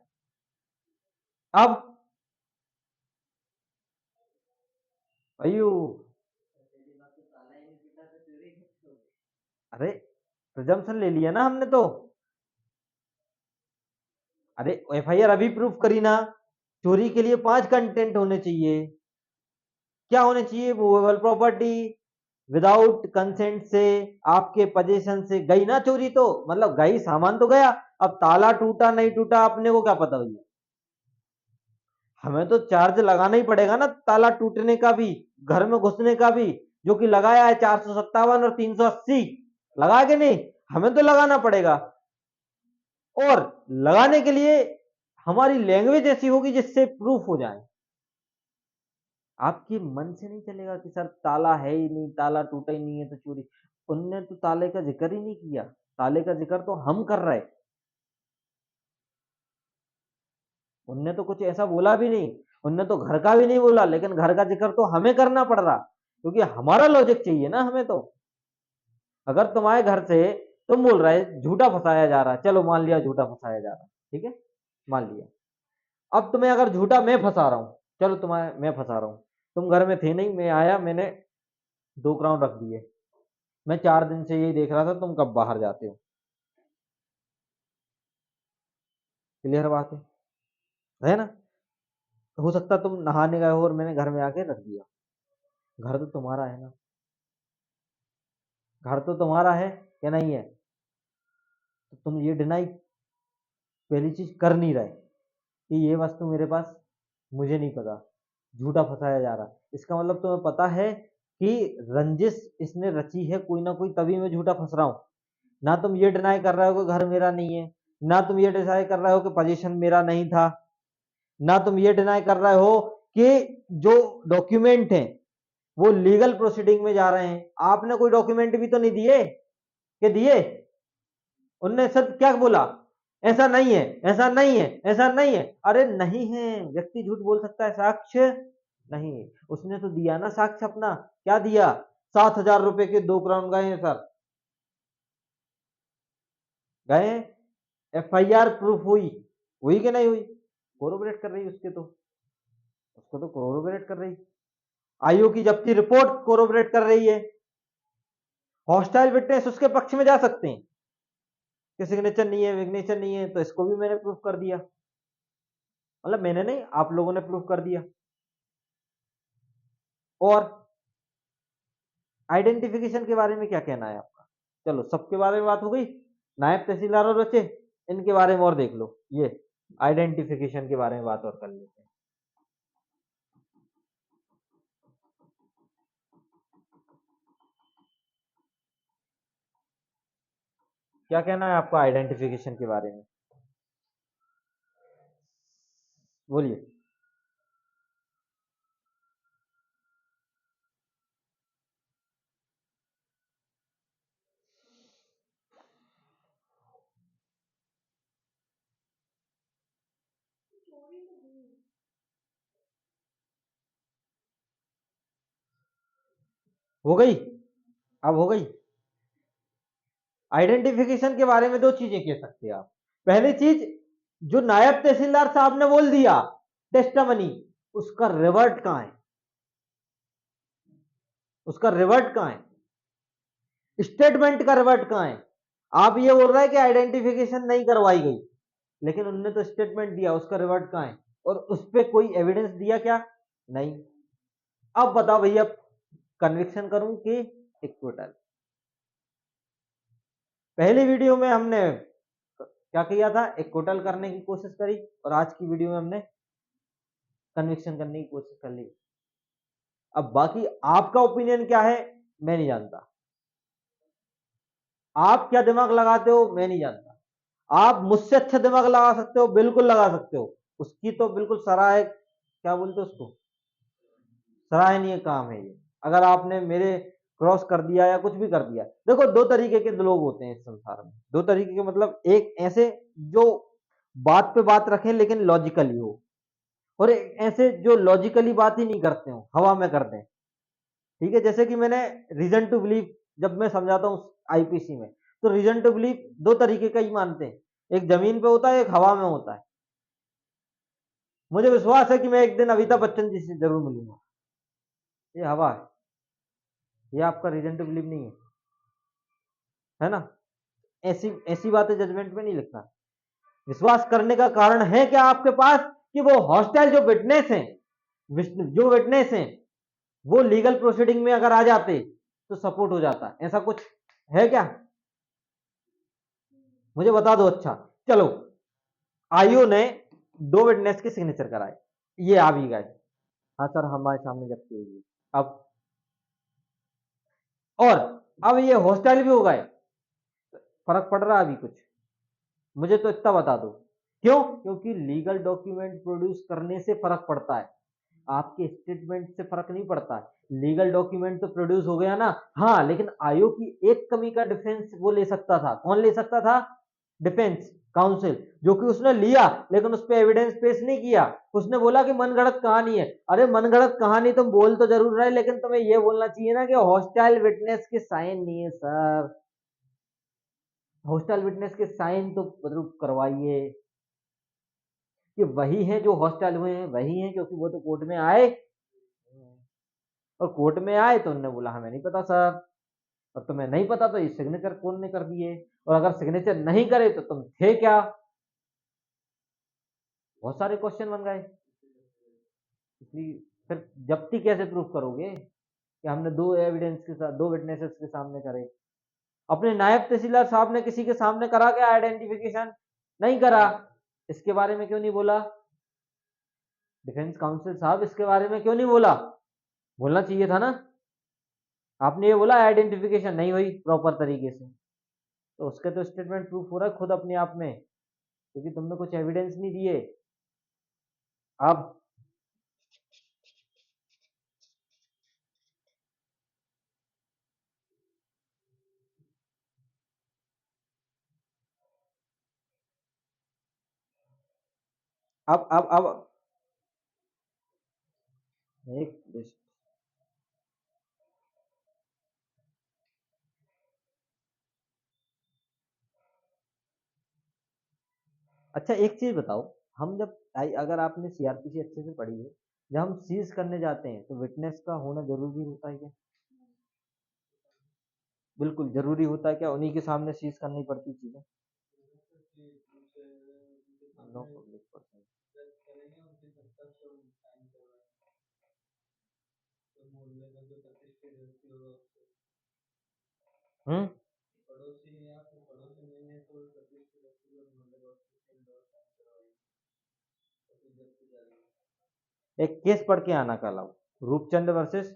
अब अयो, अरे प्रिजम्पशन ले लिया ना हमने तो। अरे एफआईआर अभी प्रूफ करी ना। चोरी के लिए 5 कंटेंट होने चाहिए। क्या होने चाहिए? मूवेबल प्रॉपर्टी, विदाउट कंसेंट से, आपके पोजीशन से गई ना चोरी, तो मतलब गई, सामान तो गया। अब ताला टूटा नहीं टूटा अपने को क्या पता भैया? हमें तो चार्ज लगाना ही पड़ेगा ना, ताला टूटने का भी, घर में घुसने का भी, जो कि लगाया है 457 और 380। लगा के नहीं, हमें तो लगाना पड़ेगा। और लगाने के लिए हमारी लैंग्वेज ऐसी होगी जिससे प्रूफ हो जाए। आपके मन से नहीं चलेगा कि सर ताला है ही नहीं, ताला टूटा ही नहीं है तो चोरी। उनने तो ताले का जिक्र ही नहीं किया। ताले का जिक्र तो हम कर रहे। उनने तो कुछ ऐसा बोला भी नहीं। उनने तो घर का भी नहीं बोला, लेकिन घर का जिक्र तो हमें करना पड़ रहा, क्योंकि हमारा लॉजिक चाहिए ना हमें तो। अगर तुम्हारे घर से तुम बोल रहे झूठा फंसाया जा रहा, चलो मान लिया झूठा फंसाया जा रहा, ठीक है, मान लिया। अब तुम्हें अगर झूठा मैं फंसा रहा हूं, चलो तुम्हारे मैं फंसा रहा हूं, तुम घर में थे नहीं, मैं आया, मैंने 2 क्राउन रख दिए। मैं 4 दिन से यही देख रहा था तुम कब बाहर जाते हो। क्लियर बात है ना? हो सकता तुम नहाने गए हो और मैंने घर में आके रख दिया। घर तो तुम्हारा है ना, घर तो तुम्हारा है या नहीं है? तो तुम ये डिनाई पहली चीज कर नहीं रहे कि ये वस्तु मेरे पास, मुझे नहीं पता, झूठा फंसाया जा रहा। इसका मतलब तुम्हें पता है कि रंजिश इसने रची है कोई ना कोई, तभी मैं झूठा फंस रहा हूं। ना तुम ये डिनाई कर रहे हो कि घर मेरा नहीं है, ना तुम ये डिनाई कर रहे हो कि पोजीशन मेरा नहीं था, ना तुम ये डिनाई कर रहे हो कि जो डॉक्यूमेंट हैं वो लीगल प्रोसीडिंग में जा रहे हैं। आपने कोई डॉक्यूमेंट भी तो नहीं दिए कि दिए? उनने सब क्या बोला? ऐसा नहीं है, ऐसा नहीं है, ऐसा नहीं है। अरे नहीं है, व्यक्ति झूठ बोल सकता है, साक्ष्य नहीं। उसने तो दिया ना साक्ष्य अपना। क्या दिया? 7,000 रुपए के 2 क्राउन गए हैं सर, गए। एफआईआर प्रूफ हुई, हुई कि नहीं हुई? कोरोबरेट कर रही उसके तो, उसको तो कोरोबरेट कर रही। आईओ की जब्ती रिपोर्ट कोरोबरेट कर रही है। हॉस्टाइल विटनेस उसके पक्ष में जा सकते हैं कि सिग्नेचर नहीं है, विग्नेचर नहीं है, तो इसको भी मैंने प्रूफ कर दिया। मतलब मैंने नहीं, आप लोगों ने प्रूफ कर दिया। और आइडेंटिफिकेशन के बारे में क्या कहना है आपका? चलो सबके बारे में बात हो गई। नायब तहसीलदार और बच्चे, इनके बारे में और देख लो। ये आइडेंटिफिकेशन के बारे में बात और कर लेते हैं। क्या कहना है आपका आइडेंटिफिकेशन के बारे में? बोलिए। हो गई? अब हो गई। आइडेंटिफिकेशन के बारे में 2 चीजें कह सकते हैं आप। पहली चीज, जो नायब तहसीलदार साहब ने बोल दिया टेस्टामनी, उसका रिवर्ट कहां है? उसका रिवर्ट कहां है? स्टेटमेंट का रिवर्ट कहां है? आप ये बोल रहे हैं कि आइडेंटिफिकेशन नहीं करवाई गई, लेकिन उनने तो स्टेटमेंट दिया, उसका रिवर्ट कहां है? और उस पर कोई एविडेंस दिया क्या? नहीं। अब बताओ भैया, कन्विक्शन करूं कि इक्विटल? पहली वीडियो में हमने क्या किया था? इक्विटल करने की कोशिश करी, और आज की वीडियो में हमने कन्विक्शन करने की कोशिश कर ली। अब बाकी आपका ओपिनियन क्या है मैं नहीं जानता, आप क्या दिमाग लगाते हो मैं नहीं जानता। आप मुझसे अच्छा दिमाग लगा सकते हो, बिल्कुल लगा सकते हो। उसकी तो बिल्कुल सराह, क्या बोलते हो उसको, सराहनीय काम है ये। अगर आपने मेरे क्रॉस कर दिया या कुछ भी कर दिया। देखो, 2 तरीके के लोग होते हैं इस संसार में। 2 तरीके के मतलब, एक ऐसे जो बात पे बात रखें लेकिन लॉजिकली हो, और एक ऐसे जो लॉजिकली बात ही नहीं करते हो, हवा में कर दें। ठीक है, जैसे कि मैंने रीजन टू बिलीव जब मैं समझाता हूँ आईपीसी में, तो रीजन टू बिलीव दो तरीके का ही मानते हैं, एक जमीन पे होता है, एक हवा में होता है। मुझे विश्वास है कि मैं एक दिन अमिताभ बच्चन जी से जरूर मिलूंगा, ये हवा है, ये आपका रीजन टू बिलीव नहीं है ना। ऐसी ऐसी बातें जजमेंट में नहीं लिखना। विश्वास करने का कारण है क्या आपके पास, कि वो हॉस्टाइल जो विटनेस हैं, जो विटनेस हैं, वो लीगल प्रोसीडिंग में अगर आ जाते तो सपोर्ट हो जाता, ऐसा कुछ है क्या, मुझे बता दो। अच्छा चलो, आईओ ने दो विटनेस के सिग्नेचर कराए, ये आ भी गए, हाँ सर हमारे सामने जब्ती हुई, अब और अब ये हॉस्टाइल भी हो गए, फर्क पड़ रहा है अभी कुछ, मुझे तो इतना बता दो। क्यों? क्योंकि लीगल डॉक्यूमेंट प्रोड्यूस करने से फर्क पड़ता है, आपके स्टेटमेंट से फर्क नहीं पड़ता है। लीगल डॉक्यूमेंट तो प्रोड्यूस हो गया ना, हाँ, लेकिन आयोग की एक कमी का डिफेंस वो ले सकता था, कौन ले सकता था? डिफेंस काउंसिल, जो कि उसने लिया, लेकिन उस पर एविडेंस पेश नहीं किया। उसने बोला कि मनगढ़ंत कहानी है। अरे मनगढ़ंत कहानी तुम बोल तो जरूर रहे, लेकिन तुम्हें यह बोलना चाहिए ना कि हॉस्टाइल विटनेस के साइन नहीं है सर, हॉस्टाइल विटनेस के साइन तो मतलब करवाइए कि वही है जो हॉस्टाइल हुए हैं, वही है, क्योंकि वो तो कोर्ट में आए, और कोर्ट में आए तो उन्होंने बोला हमें नहीं पता सर, और तुम्हें नहीं पता तो ये सिग्नेचर कौन ने कर दिए, और अगर सिग्नेचर नहीं करे तो तुम थे क्या। बहुत सारे क्वेश्चन बन गए। इसलिए फिर जब्ती कैसे प्रूफ करोगे कि हमने दो एविडेंस के साथ, दो विटनेसेस के सामने करे? अपने नायब तहसीलदार साहब ने किसी के सामने करा क्या आइडेंटिफिकेशन? नहीं करा, इसके बारे में क्यों नहीं बोला? डिफेंस काउंसिल साहब इसके बारे में क्यों नहीं बोला? बोलना चाहिए था ना। आपने ये बोला आइडेंटिफिकेशन नहीं हुई प्रॉपर तरीके से, तो उसके तो स्टेटमेंट प्रूफ हो रहा है खुद अपने आप में, क्योंकि तुमने कुछ एविडेंस नहीं दिए। अब अब एक, अच्छा एक चीज बताओ, हम जब अगर आपने सीआरपीसी अच्छे से पढ़ी है, जब हम सीज करने जाते हैं तो विटनेस का होना जरूरी होता है क्या? बिल्कुल जरूरी होता है क्या? उन्हीं के सामने सीज करनी पड़ती चीजें। No public person. हम्म, एक केस पढ़ के आना कल आओ, Rupchand versus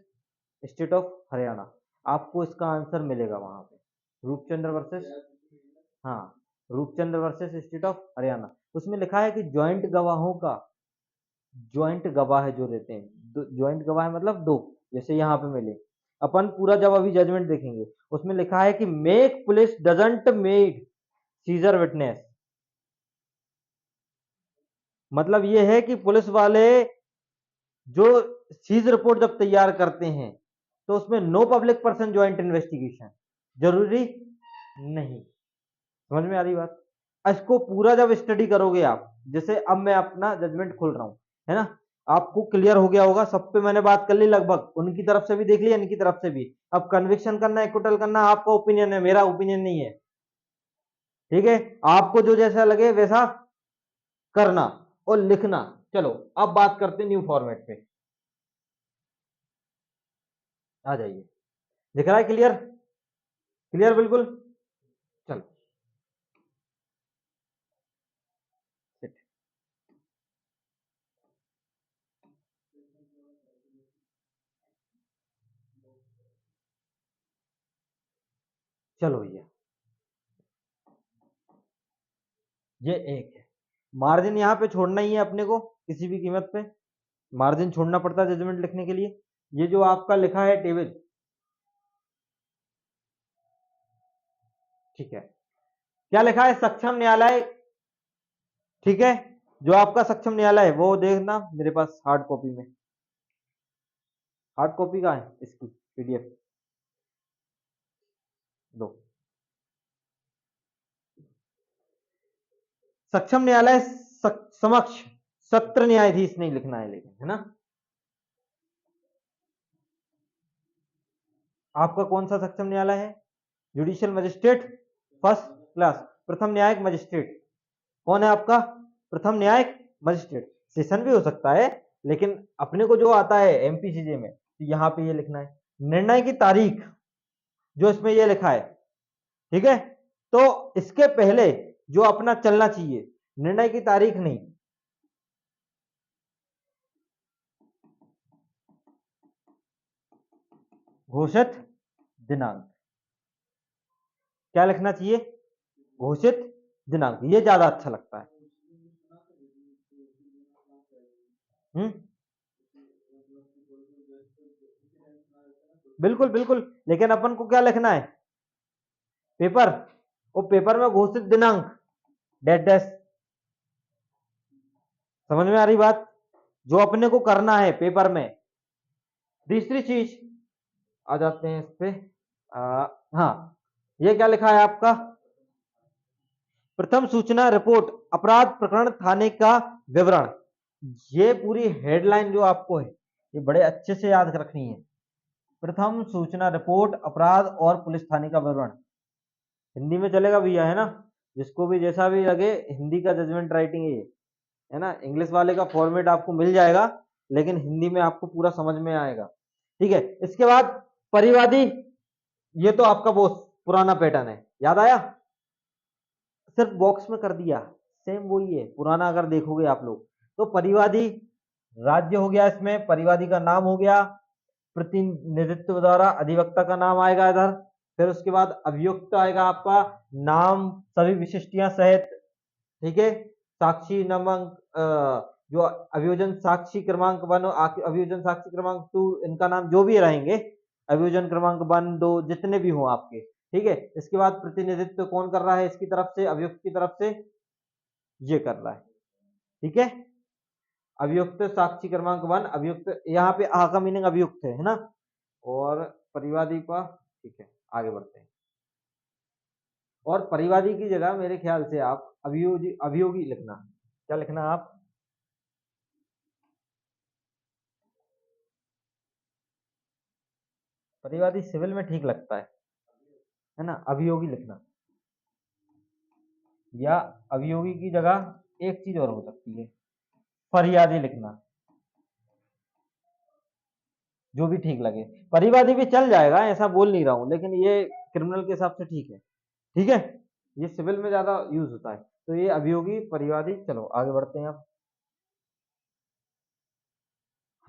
state of Haryana, आपको इसका आंसर मिलेगा वहां पे। रूपचंद्र वर्सेस, हाँ, Rupchandra versus state of Haryana, उसमें लिखा है कि ज्वाइंट गवाहों का, ज्वाइंट गवाह जो रहते हैं, ज्वाइंट गवाह मतलब दो, जैसे यहाँ पे मिले, अपन पूरा जब अभी जजमेंट देखेंगे, उसमें लिखा है कि make police doesn't make seizure witness, मतलब ये है कि पुलिस वाले जो सीज रिपोर्ट जब तैयार करते हैं तो उसमें no public person joint investigation जरूरी नहीं। समझ में आ रही बात? इसको पूरा जब स्टडी करोगे आप, जैसे अब मैं अपना जजमेंट खोल रहा हूं, है ना, आपको क्लियर हो गया होगा, सब पे मैंने बात कर ली लगभग, उनकी तरफ से भी देख ली, इनकी तरफ से भी। अब कन्विक्शन करना, एक्विटल करना आपका ओपिनियन है, मेरा ओपिनियन नहीं है, ठीक है? आपको जो जैसा लगे वैसा करना और लिखना। चलो अब बात करते हैं न्यू फॉर्मेट पे, आ जाइए, दिख रहा है क्लियर? क्लियर बिल्कुल। चलो sit। चलो भैया, ये एक है, मार्जिन यहाँ पे छोड़ना ही है अपने को, किसी भी कीमत पे मार्जिन छोड़ना पड़ता है जजमेंट लिखने के लिए। ये जो आपका लिखा है टेबल, ठीक है, क्या लिखा है? सक्षम न्यायालय, ठीक है, जो आपका सक्षम न्यायालय है वो देखना मेरे पास हार्ड कॉपी में, हार्ड कॉपी का है इसकी, PDF दो। सक्षम न्यायालय समक्ष सत्र न्यायाधीश नहीं लिखना है, लेकिन है ना। आपका कौन सा सक्षम न्यायालय है? जुडिशियल मजिस्ट्रेट फर्स्ट क्लास, प्रथम न्यायिक मजिस्ट्रेट। कौन है आपका? प्रथम न्यायिक मजिस्ट्रेट। सेशन भी हो सकता है, लेकिन अपने को जो आता है एमपीसीजे में, तो यहाँ पे ये लिखना है। निर्णय की तारीख जो इसमें ये लिखा है, ठीक है, तो इसके पहले जो अपना चलना चाहिए, निर्णय की तारीख नहीं, घोषित दिनांक। क्या लिखना चाहिए? घोषित दिनांक। ये ज्यादा अच्छा लगता है। बिल्कुल बिल्कुल, लेकिन अपन को क्या लिखना है? पेपर, वो पेपर में घोषित दिनांक, डैश डैश। समझ में आ रही बात? जो अपने को करना है पेपर में। तीसरी चीज आ जाते हैं इस पे। हाँ, ये क्या लिखा है आपका? प्रथम सूचना रिपोर्ट अपराध प्रकरण थाने का विवरण। ये पूरी हेडलाइन जो आपको है, ये बड़े अच्छे से याद रखनी है। प्रथम सूचना रिपोर्ट अपराध और पुलिस थाने का विवरण। हिंदी में चलेगा भैया, है ना। जिसको भी जैसा भी लगे, हिंदी का जजमेंट राइटिंग है ना। इंग्लिश वाले का फॉर्मेट आपको मिल जाएगा, लेकिन हिंदी में आपको पूरा समझ में आएगा, ठीक है। इसके बाद परिवादी, ये तो आपका वो पुराना पैटर्न है, याद आया, सिर्फ बॉक्स में कर दिया, सेम वही है पुराना। अगर देखोगे आप लोग तो परिवादी राज्य हो गया, इसमें परिवादी का नाम हो गया, प्रतिनिधित्व द्वारा अधिवक्ता का नाम आएगा इधर, फिर उसके बाद अभियुक्त आएगा आपका नाम सभी विशिष्टियां सहित, ठीक है। साक्षी क्रमांक, जो अभियोजन साक्षी क्रमांक 1, अभियोजन साक्षी क्रमांक 2, इनका नाम जो भी रहेंगे, अभियोजन क्रमांक 1 2 जितने भी हों आपके, ठीक है। इसके बाद प्रतिनिधित्व कौन कर रहा है इसकी तरफ से, अभियुक्त की तरफ से, ये कर रहा है, ठीक है। अभियुक्त साक्षी क्रमांक 1, अभियुक्त, यहाँ पे आ का मीनिंग अभियुक्त है ना। और परिवादी का, ठीक है, आगे बढ़ते हैं। और परिवादी की जगह मेरे ख्याल से आप अभियोगी लिखना। क्या लिखना आप? परिवादी सिविल में ठीक लगता है ना। अभियोगी लिखना, या अभियोगी की जगह एक चीज और हो सकती है, फरियादी लिखना, जो भी ठीक लगे। परिवादी भी चल जाएगा, ऐसा बोल नहीं रहा हूं, लेकिन ये क्रिमिनल के हिसाब से ठीक है, ठीक है। ये सिविल में ज्यादा यूज होता है, तो ये अभियोगी परिवादी। चलो आगे बढ़ते हैं आप।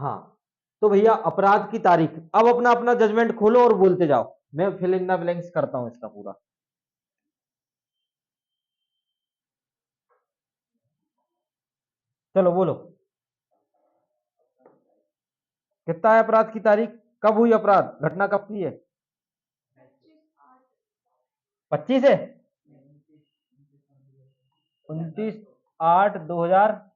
हाँ, तो भैया अपराध की तारीख, अब अपना अपना जजमेंट खोलो और बोलते जाओ, मैं फिल इन द ब्लैंक्स करता हूं इसका पूरा। चलो बोलो, कितना है अपराध की तारीख? कब हुई अपराध, घटना कब की है? 25 है, 29/8/2007।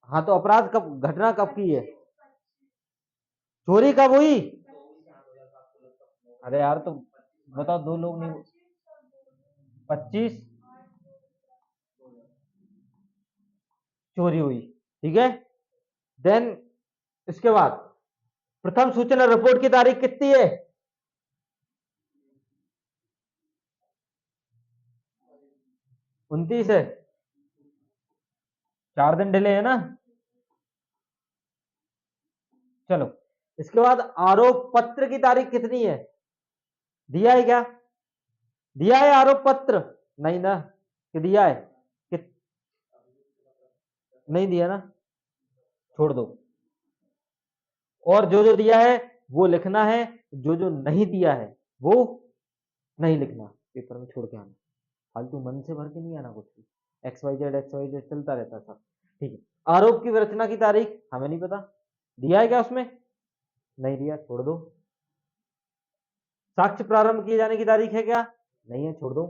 हाँ, तो अपराध कब, घटना कब की है? चोरी कब हुई? अरे यार, तो बताओ, दो लोग नहीं। 25 चोरी हुई, ठीक है। देन इसके बाद प्रथम सूचना रिपोर्ट की तारीख कितनी है? 29 है, 4 दिन डिले है ना। चलो, इसके बाद आरोप पत्र की तारीख कितनी है? दिया है क्या? दिया है आरोप पत्र? नहीं ना, कि दिया है कि नहीं दिया ना, छोड़ दो। और जो जो दिया है वो लिखना है, जो जो नहीं दिया है वो नहीं लिखना, पेपर में छोड़ के आना। फालतू मन से भर के नहीं आना कुछ भी। एक्स वाई जेड चलता रहता सब, ठीक है। आरोप की विरचना की तारीख हमें नहीं पता, दिया है क्या उसमें? नहीं दिया, छोड़ दो। साक्ष्य प्रारंभ किए जाने की तारीख है क्या? नहीं है, छोड़ दो।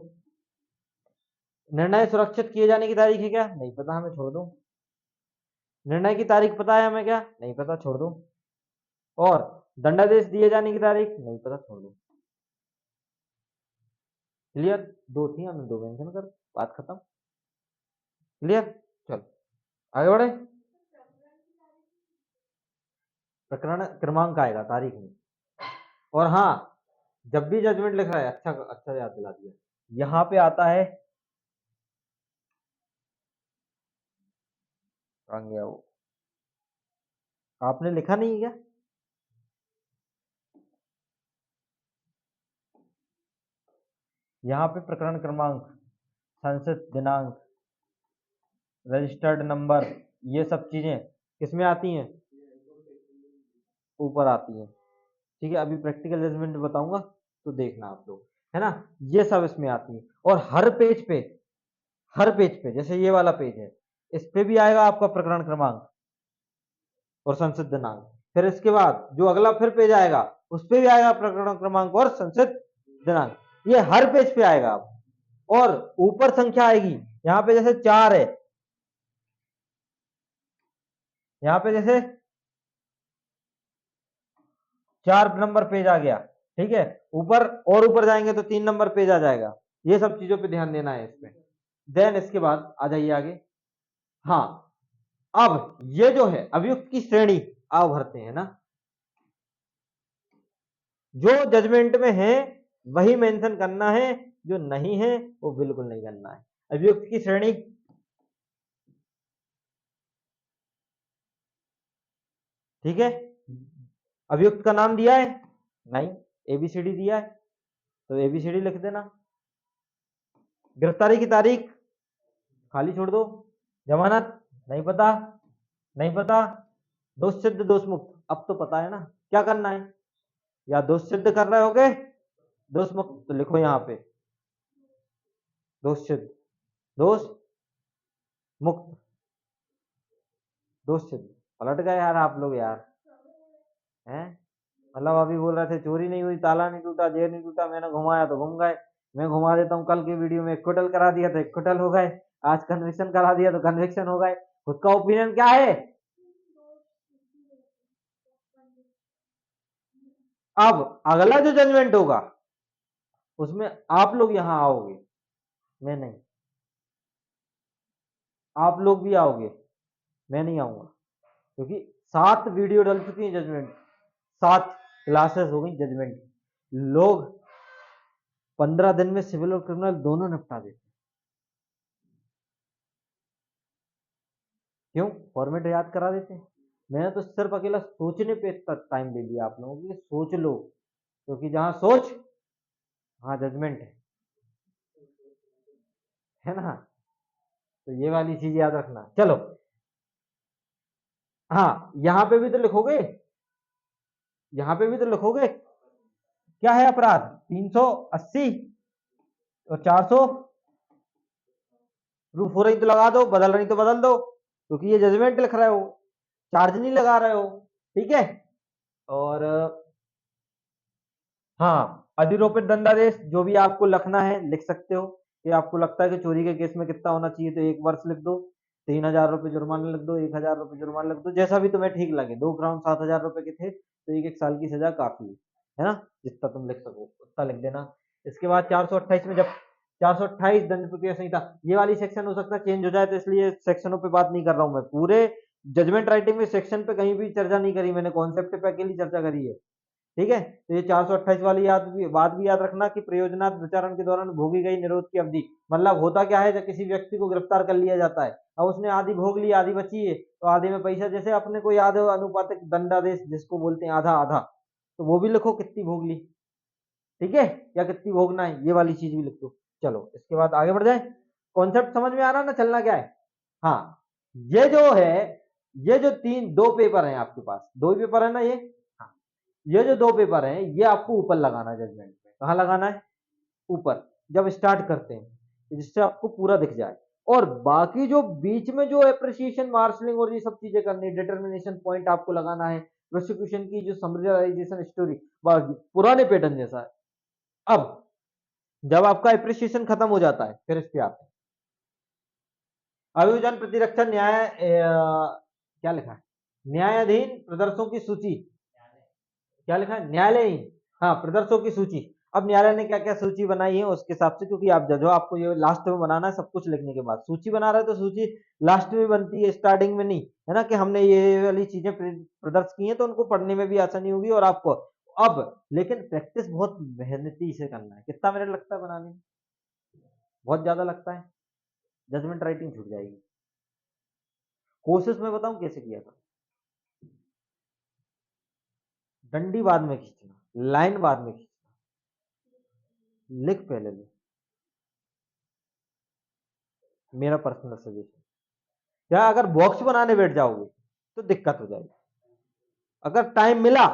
निर्णय सुरक्षित किए जाने की तारीख है क्या? नहीं पता हमें, छोड़ दो। निर्णय की तारीख पता है हमें क्या? नहीं पता, छोड़ दो। और दंडादेश दिए जाने की तारीख नहीं पता, छोड़ दो। क्लियर? दो थी, हमने दो मेंशन कर, बात खत्म। क्लियर? चलो आगे बढ़े। प्रकरण क्रमांक आएगा, तारीख नहीं। और हाँ, जब भी जजमेंट लिख रहा है, अच्छा अच्छा याद दिला दिया, यहां पे आता है, कहाँ गया वो, आपने लिखा नहीं है क्या? यहाँ पे प्रकरण क्रमांक, संचित दिनांक, रजिस्टर्ड नंबर, ये सब चीजें किसमें आती हैं? ऊपर आती हैं। ठीक है, अभी प्रैक्टिकल जजमेंट बताऊंगा तो देखना आप लोग, है ना, ये सब इसमें आती है। और हर पेज पे, हर पेज पे, जैसे ये वाला पेज है, इस पे भी आएगा आपका प्रकरण क्रमांक और संचित दिनांक। फिर इसके बाद जो अगला फिर पेज आएगा, उस पे भी आएगा प्रकरण क्रमांक और संचित दिनांक। ये हर पेज पे आएगा आप। और ऊपर संख्या आएगी, यहाँ पे जैसे 4 है, यहाँ पे जैसे 4 नंबर पेज आ गया, ठीक है, ऊपर और ऊपर जाएंगे तो 3 नंबर पेज आ जाएगा। ये सब चीजों पे ध्यान देना है इसमें। देन इसके बाद आ जाइए आगे। हाँ, अब ये जो है अभियुक्त की श्रेणी, आप भरते हैं ना, जो जजमेंट में है वही मेंशन करना है, जो नहीं है वो बिल्कुल नहीं करना है। अभियुक्त की श्रेणी, ठीक है, अभियुक्त का नाम दिया है? नहीं। एबीसीडी दिया है तो एबीसीडी लिख देना। गिरफ्तारी की तारीख खाली छोड़ दो। जमानत नहीं पता, नहीं पता। दोष सिद्ध दोष मुक्त, अब तो पता है ना क्या करना है, या दोष सिद्ध कर रहे होगे, दोष मुक्त तो लिखो यहाँ पे, दोष सिद्ध, दोष मुक्त, दोष सिद्ध। पलट गए यार आप लोग यार, हैं? मतलब अभी बोल रहे थे चोरी नहीं हुई, ताला नहीं टूटा, जेर नहीं टूटा, मैंने घुमाया तो घूम गए। मैं घुमा देता हूँ, कल की वीडियो में क्विटल करा दिया तो क्विटल हो गए, आज कन्विक्शन करा दिया तो कन्विक्शन हो गए। खुद का ओपिनियन क्या है? अब अगला जो जजमेंट होगा उसमें आप लोग यहां आओगे, मैं नहीं, आप लोग भी आओगे, मैं नहीं आऊंगा, क्योंकि 7 वीडियो डल चुकी है जजमेंट, 7 क्लासेस हो गई जजमेंट। लोग 15 दिन में सिविल और क्रिमिनल दोनों निपटा देते। क्यों? फॉर्मेट याद करा देते हैं। मैंने तो सिर्फ अकेला सोचने पे टाइम दे दिया आप लोगों को, सोच लो, क्योंकि जहां सोच वहां जजमेंट है ना। तो ये वाली चीज याद रखना। चलो, हाँ, यहां पे भी तो लिखोगे, यहां पे भी तो लिखोगे क्या है अपराध, 380 और 400, प्रूफ हो रही तो लगा दो, बदल रही तो बदल दो, क्योंकि ये जजमेंट लिख रहे हो, चार्ज नहीं लगा रहे हो। ठीक है। और हाँ, अधिरोपित दंडादेश जो भी आपको लिखना है लिख सकते हो, कि आपको लगता है कि चोरी के केस में कितना होना चाहिए तो 1 वर्ष लिख दो, 3,000 रुपये जुर्माना लिख दो, 1,000 रुपये जुर्माना लिख दो, जैसा भी तुम्हें ठीक लगे। 2 ग्राउंड 7,000 रुपये के थे तो 1 1 साल की सजा काफी है ना, जितना तुम लिख सको उतना लिख देना। इसके बाद 428 में, जब 428 दंड प्रक्रिया संहिता, ये वाली सेक्शन हो सकता है चेंज हो जाए, तो इसलिए सेक्शनों पे बात नहीं कर रहा हूं मैं, पूरे जजमेंट राइटिंग में सेक्शन पे कहीं भी चर्चा नहीं करी मैंने, कॉन्सेप्ट पे अकेली चर्चा करी है। ठीक है, तो ये 428 वाली बात भी याद रखना कि प्रयोजनात् विचारण के दौरान भोगी गई निरोध की अवधि, मतलब होता क्या है, जब किसी व्यक्ति को गिरफ्तार कर लिया जाता है, अब उसने आधी भोग ली, आधी बची है, तो आधे में पैसा, जैसे अपने को याद है अनुपातिक दंडादेश जिसको बोलते हैं आधा आधा, तो वो भी लिखो कितनी भोग ली, ठीक है, या कितनी भोगना है, ये वाली चीज भी लिख दो। चलो इसके बाद आगे बढ़ जाए। कॉन्सेप्ट समझ में आ रहा है ना, चलना क्या है? हाँ, ये जो है, ये जो दो पेपर है आपके पास, 2 ही पेपर है ना ये, हाँ, ये जो 2 पेपर हैं ये आपको ऊपर लगाना है जजमेंट में। कहाँ लगाना है? ऊपर, जब स्टार्ट करते हैं, जिससे आपको पूरा दिख जाए। और बाकी जो बीच में जो अप्रिसिएशन, मार्शलिंग और ये सब चीजें करनी, डिटर्मिनेशन पॉइंट आपको लगाना है, प्रोसिक्यूशन की जो समराइजेशन स्टोरी, पुराने पैटर्न जैसा है। अब जब आपका अप्रिसिएशन खत्म हो जाता है, फिर इस पे आते हैं। अभियोजन प्रतिरक्षण न्याय क्या लिखा है, न्यायाधीन प्रदर्शों की सूची, क्या लिखा है, न्यायालयीन, हाँ प्रदर्शों की सूची। अब न्यायालय ने क्या क्या सूची बनाई है उसके हिसाब से, क्योंकि आप जज हो, आपको ये लास्ट में बनाना है सब कुछ लिखने के बाद। सूची बना रहे हो तो सूची लास्ट में बनती है, स्टार्टिंग में नहीं, है ना, कि हमने ये वाली चीजें प्रदर्शित की हैं तो उनको पढ़ने में भी आसानी होगी और आपको। अब लेकिन प्रैक्टिस बहुत मेहनती से करना है। कितना मिनट लगता है बनाने में, बहुत ज्यादा लगता है, जजमेंट राइटिंग छूट जाएगी। कोशिश में बताऊं कैसे किया था, डंडी बाद में खींचना, लाइन बाद में खींचना, लिख पहले ले, मेरा पर्सनल सजेशन। या अगर बॉक्स बनाने बैठ जाओगे तो दिक्कत हो जाएगी। अगर टाइम मिला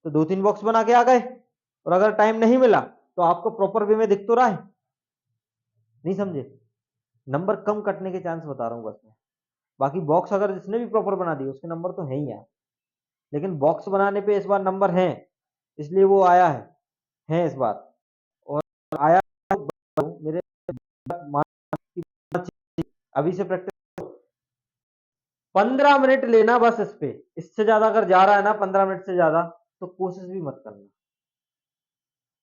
तो 2-3 बॉक्स बना के आ गए, और अगर टाइम नहीं मिला तो आपको प्रॉपर वे में दिख तो रहा है, नहीं समझे, नंबर कम कटने के चांस बता रहा हूं बस मैं। बाकी बॉक्स अगर जिसने भी प्रॉपर बना दिए उसके नंबर तो है ही यार, लेकिन बॉक्स बनाने पे इस बार नंबर है, इसलिए वो आया है इस बार, और आया मेरे, अभी से प्रैक्टिस, 15 मिनट लेना बस इस पे, इससे ज्यादा अगर जा रहा है ना 15 मिनट से ज्यादा तो कोशिश भी मत करना।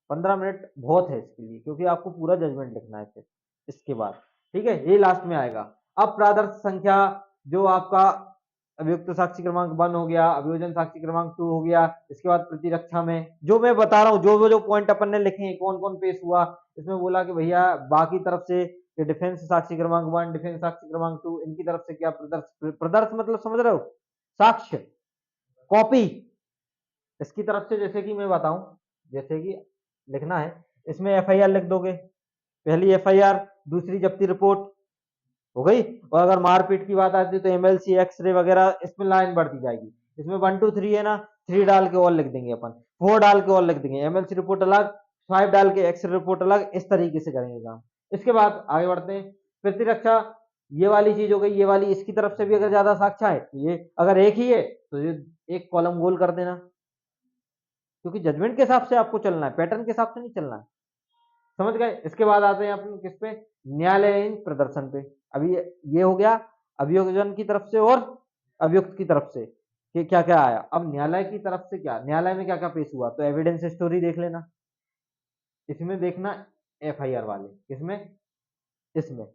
15 मिनट बहुत है इसके लिए, क्योंकि आपको पूरा जजमेंट लिखना है फिर इसके बाद, ठीक है, ये लास्ट में आएगा। अब प्रादर्श संख्या, जो आपका अभियुक्त साक्षी क्रमांक 1 हो गया, अभियोजन साक्षी क्रमांक 2 हो गया, इसके बाद प्रतिरक्षा में जो मैं बता रहा हूँ, जो पॉइंट अपन ने लिखे हैं, कौन कौन पेश हुआ, इसमें बोला कि भैया बाकी तरफ से डिफेंस साक्षी क्रमांक 1, डिफेंस साक्षी क्रमांक 2, इनकी तरफ से क्या प्रदर्श, प्रदर्श मतलब समझ रहे हो, साक्ष्य, कॉपी, इसकी तरफ से जैसे कि मैं बताऊं, जैसे कि लिखना है, इसमें एफआईआर लिख दोगे, पहली एफआईआर, दूसरी जब्ती रिपोर्ट हो गई, और अगर मारपीट की बात आती है तो एमएलसी, एक्सरे वगैरह, इसमें लाइन बढ़ती जाएगी। इसमें 1 2 3 है ना, 3 डाल के और लिख देंगे अपन, 4 डाल के और लिख देंगे, एमएलसी रिपोर्ट अलग, 5 डाल के एक्सरे रिपोर्ट अलग, इस तरीके से करेंगे काम। इसके बाद आगे बढ़ते हैं, प्रतिरक्षा, ये वाली चीज हो गई, ये वाली, इसकी तरफ से भी अगर ज्यादा साक्ष्य है तो ये, अगर एक ही है तो ये एक कॉलम गोल कर देना, क्योंकि जजमेंट के हिसाब से आपको चलना है, पैटर्न के हिसाब से नहीं चलना है, समझ गए। इसके बाद आते हैं अपन किस पे, न्यायालयीन प्रदर्शन पे। अभी ये हो गया अभियोजन की तरफ से और अभियुक्त की तरफ से कि क्या क्या आया। अब न्यायालय की तरफ से क्या, न्यायालय में क्या क्या पेश हुआ, तो एविडेंस स्टोरी देख लेना, इसमें देखना एफआईआर वाले, किसमें, इसमें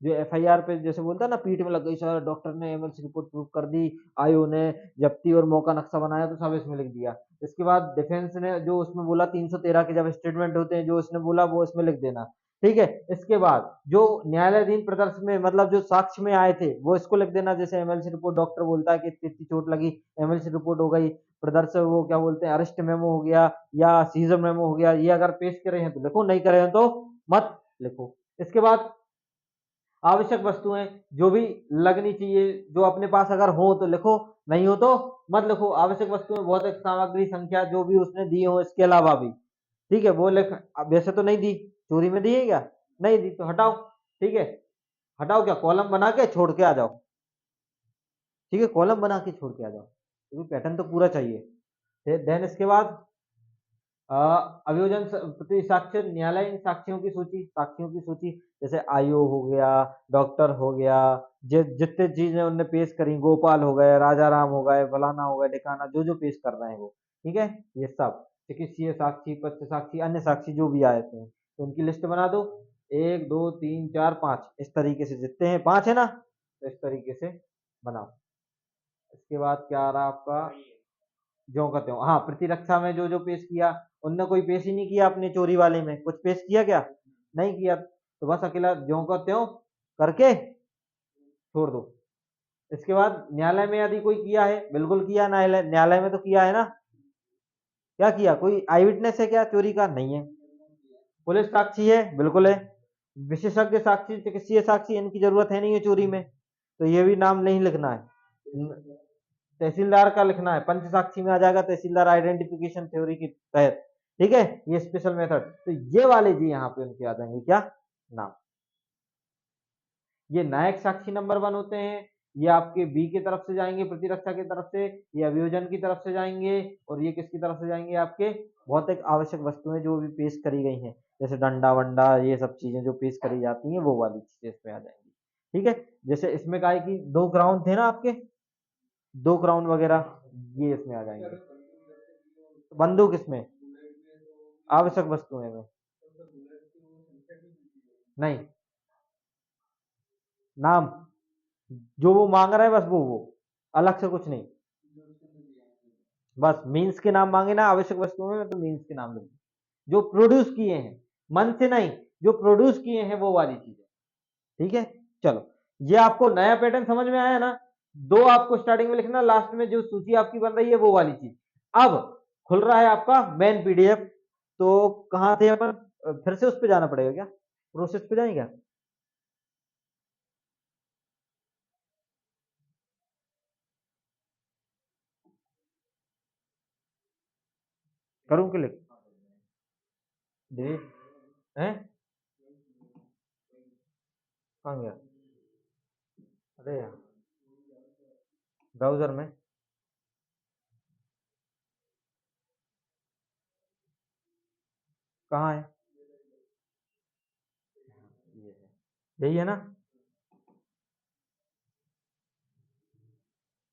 जो एफआईआर पे जैसे बोलता है ना, पीठ में लग गई सर, डॉक्टर ने एमएलसी रिपोर्ट प्रूव कर दी, आयो ने जब्ती और मौका नक्शा बनाया, तो सब इसमें लिख दिया। इसके बाद डिफेंस ने जो उसमें बोला 313 के जब स्टेटमेंट होते हैं, जो उसने बोला वो इसमें लिख देना, ठीक है। इसके बाद जो न्यायालयीन प्रदर्शन में मतलब जो साक्ष्य में आए थे वो इसको लिख देना, जैसे एमएलसी रिपोर्ट, डॉक्टर बोलता है कि इतनी चोट लगी, एमएलसी रिपोर्ट हो गई, प्रदर्शन वो क्या बोलते हैं, अरेस्ट मेमो हो गया या सीजर मेमो हो गया, ये अगर पेश करे हैं तो लिखो, नहीं करे हैं तो मत लिखो। इसके बाद आवश्यक वस्तुएं जो भी लगनी चाहिए, जो अपने पास अगर हो तो लिखो, नहीं हो तो मत लिखो। आवश्यक वस्तुएं, भौतिक सामग्री संख्या जो भी उसने दी हो इसके अलावा भी, ठीक है, वो लिख। अब वैसे तो नहीं दी, चोरी में दी है क्या, नहीं दी तो हटाओ, ठीक है, हटाओ, क्या कॉलम बना के छोड़ के आ जाओ, ठीक है, कॉलम बना के छोड़ के आ जाओ, क्योंकि पैटर्न तो पूरा चाहिए। देन इसके बाद अभियोजन प्रति साक्ष्य, न्यायालयीन साक्ष्यों की सूची, साक्ष्यों की सूची, जैसे आयो हो गया, डॉक्टर हो गया, जितने चीजें उनने पेश करी, गोपाल हो गए, राजा राम हो गए, फलाना हो गए, ढिकाना, जो जो पेश कर रहे हैं वो, ठीक है, ये सब चिकित्सीय साक्षी, पत्र साक्षी, अन्य साक्षी जो भी आए थे तो उनकी लिस्ट बना दो, 1 2 3 4 5, इस तरीके से, जितने हैं 5 है ना, तो इस तरीके से बनाओ। इसके बाद क्या आ रहा आपका, ज्यों का त्यों, हाँ प्रतिरक्षा में जो जो पेश किया, उनने कोई पेश ही नहीं किया, अपने चोरी वाले में कुछ पेश किया क्या, नहीं किया, तो बस अकेला ज्यों का त्यों करके छोड़ दो। इसके बाद न्यायालय में यदि कोई किया है, बिल्कुल किया, न्यायालय न्यायालय में तो किया है ना, क्या किया, कोई आई विटनेस है क्या चोरी का, नहीं है, पुलिस साक्षी है, बिल्कुल है, विशेषज्ञ साक्षी, चिकित्सीय साक्षी, इनकी जरूरत है नहीं है चोरी में, तो ये भी नाम नहीं लिखना है। तहसीलदार का लिखना है, पंच साक्षी में आ जाएगा, तहसीलदार आइडेंटिफिकेशन थ्योरी के तहत, ठीक है, ये स्पेशल मेथड, तो ये वाले जी यहाँ पे उनके आ जाएंगे क्या, नाम। ये नायक साक्षी नंबर 1 होते हैं, ये आपके बी की तरफ से जाएंगे, प्रतिरक्षा की तरफ से, ये अभियोजन की तरफ से जाएंगे, और ये किसकी तरफ से जाएंगे, आपके भौतिक आवश्यक वस्तुएं जो भी पेश करी गई हैं, जैसे डंडा वंडा, ये सब चीजें जो पेश करी जाती हैं वो वाली चीजें इसमें आ जाएंगी, ठीक है। जैसे इसमें कहा है कि 2 ग्राउंड थे ना आपके, 2 क्राउन वगैरह ये इसमें आ जाएंगे। बंदूक इसमें आवश्यक वस्तुएं में नहीं, नाम जो वो मांग रहा है बस वो अलग से कुछ नहीं, बस मीन्स के नाम मांगे ना आवश्यक वस्तुओं में तो मीन्स के नाम लगे जो प्रोड्यूस किए हैं, मन से नहीं, जो प्रोड्यूस किए हैं वो वाली चीज है। ठीक है, चलो ये आपको नया पैटर्न समझ में आया ना। 2 आपको स्टार्टिंग में लिखना, लास्ट में जो सूची आपकी बन रही है वो वाली चीज। अब खुल रहा है आपका मेन पीडीएफ, तो कहां थे अपन, फिर से उस पर जाना पड़ेगा क्या, प्रोसेस पे जाएंगे क्या? करूं क्लिक, डिलीट है, कहाँ गया, अरे यार ब्राउजर में कहाँ है, ये है, यही है ना,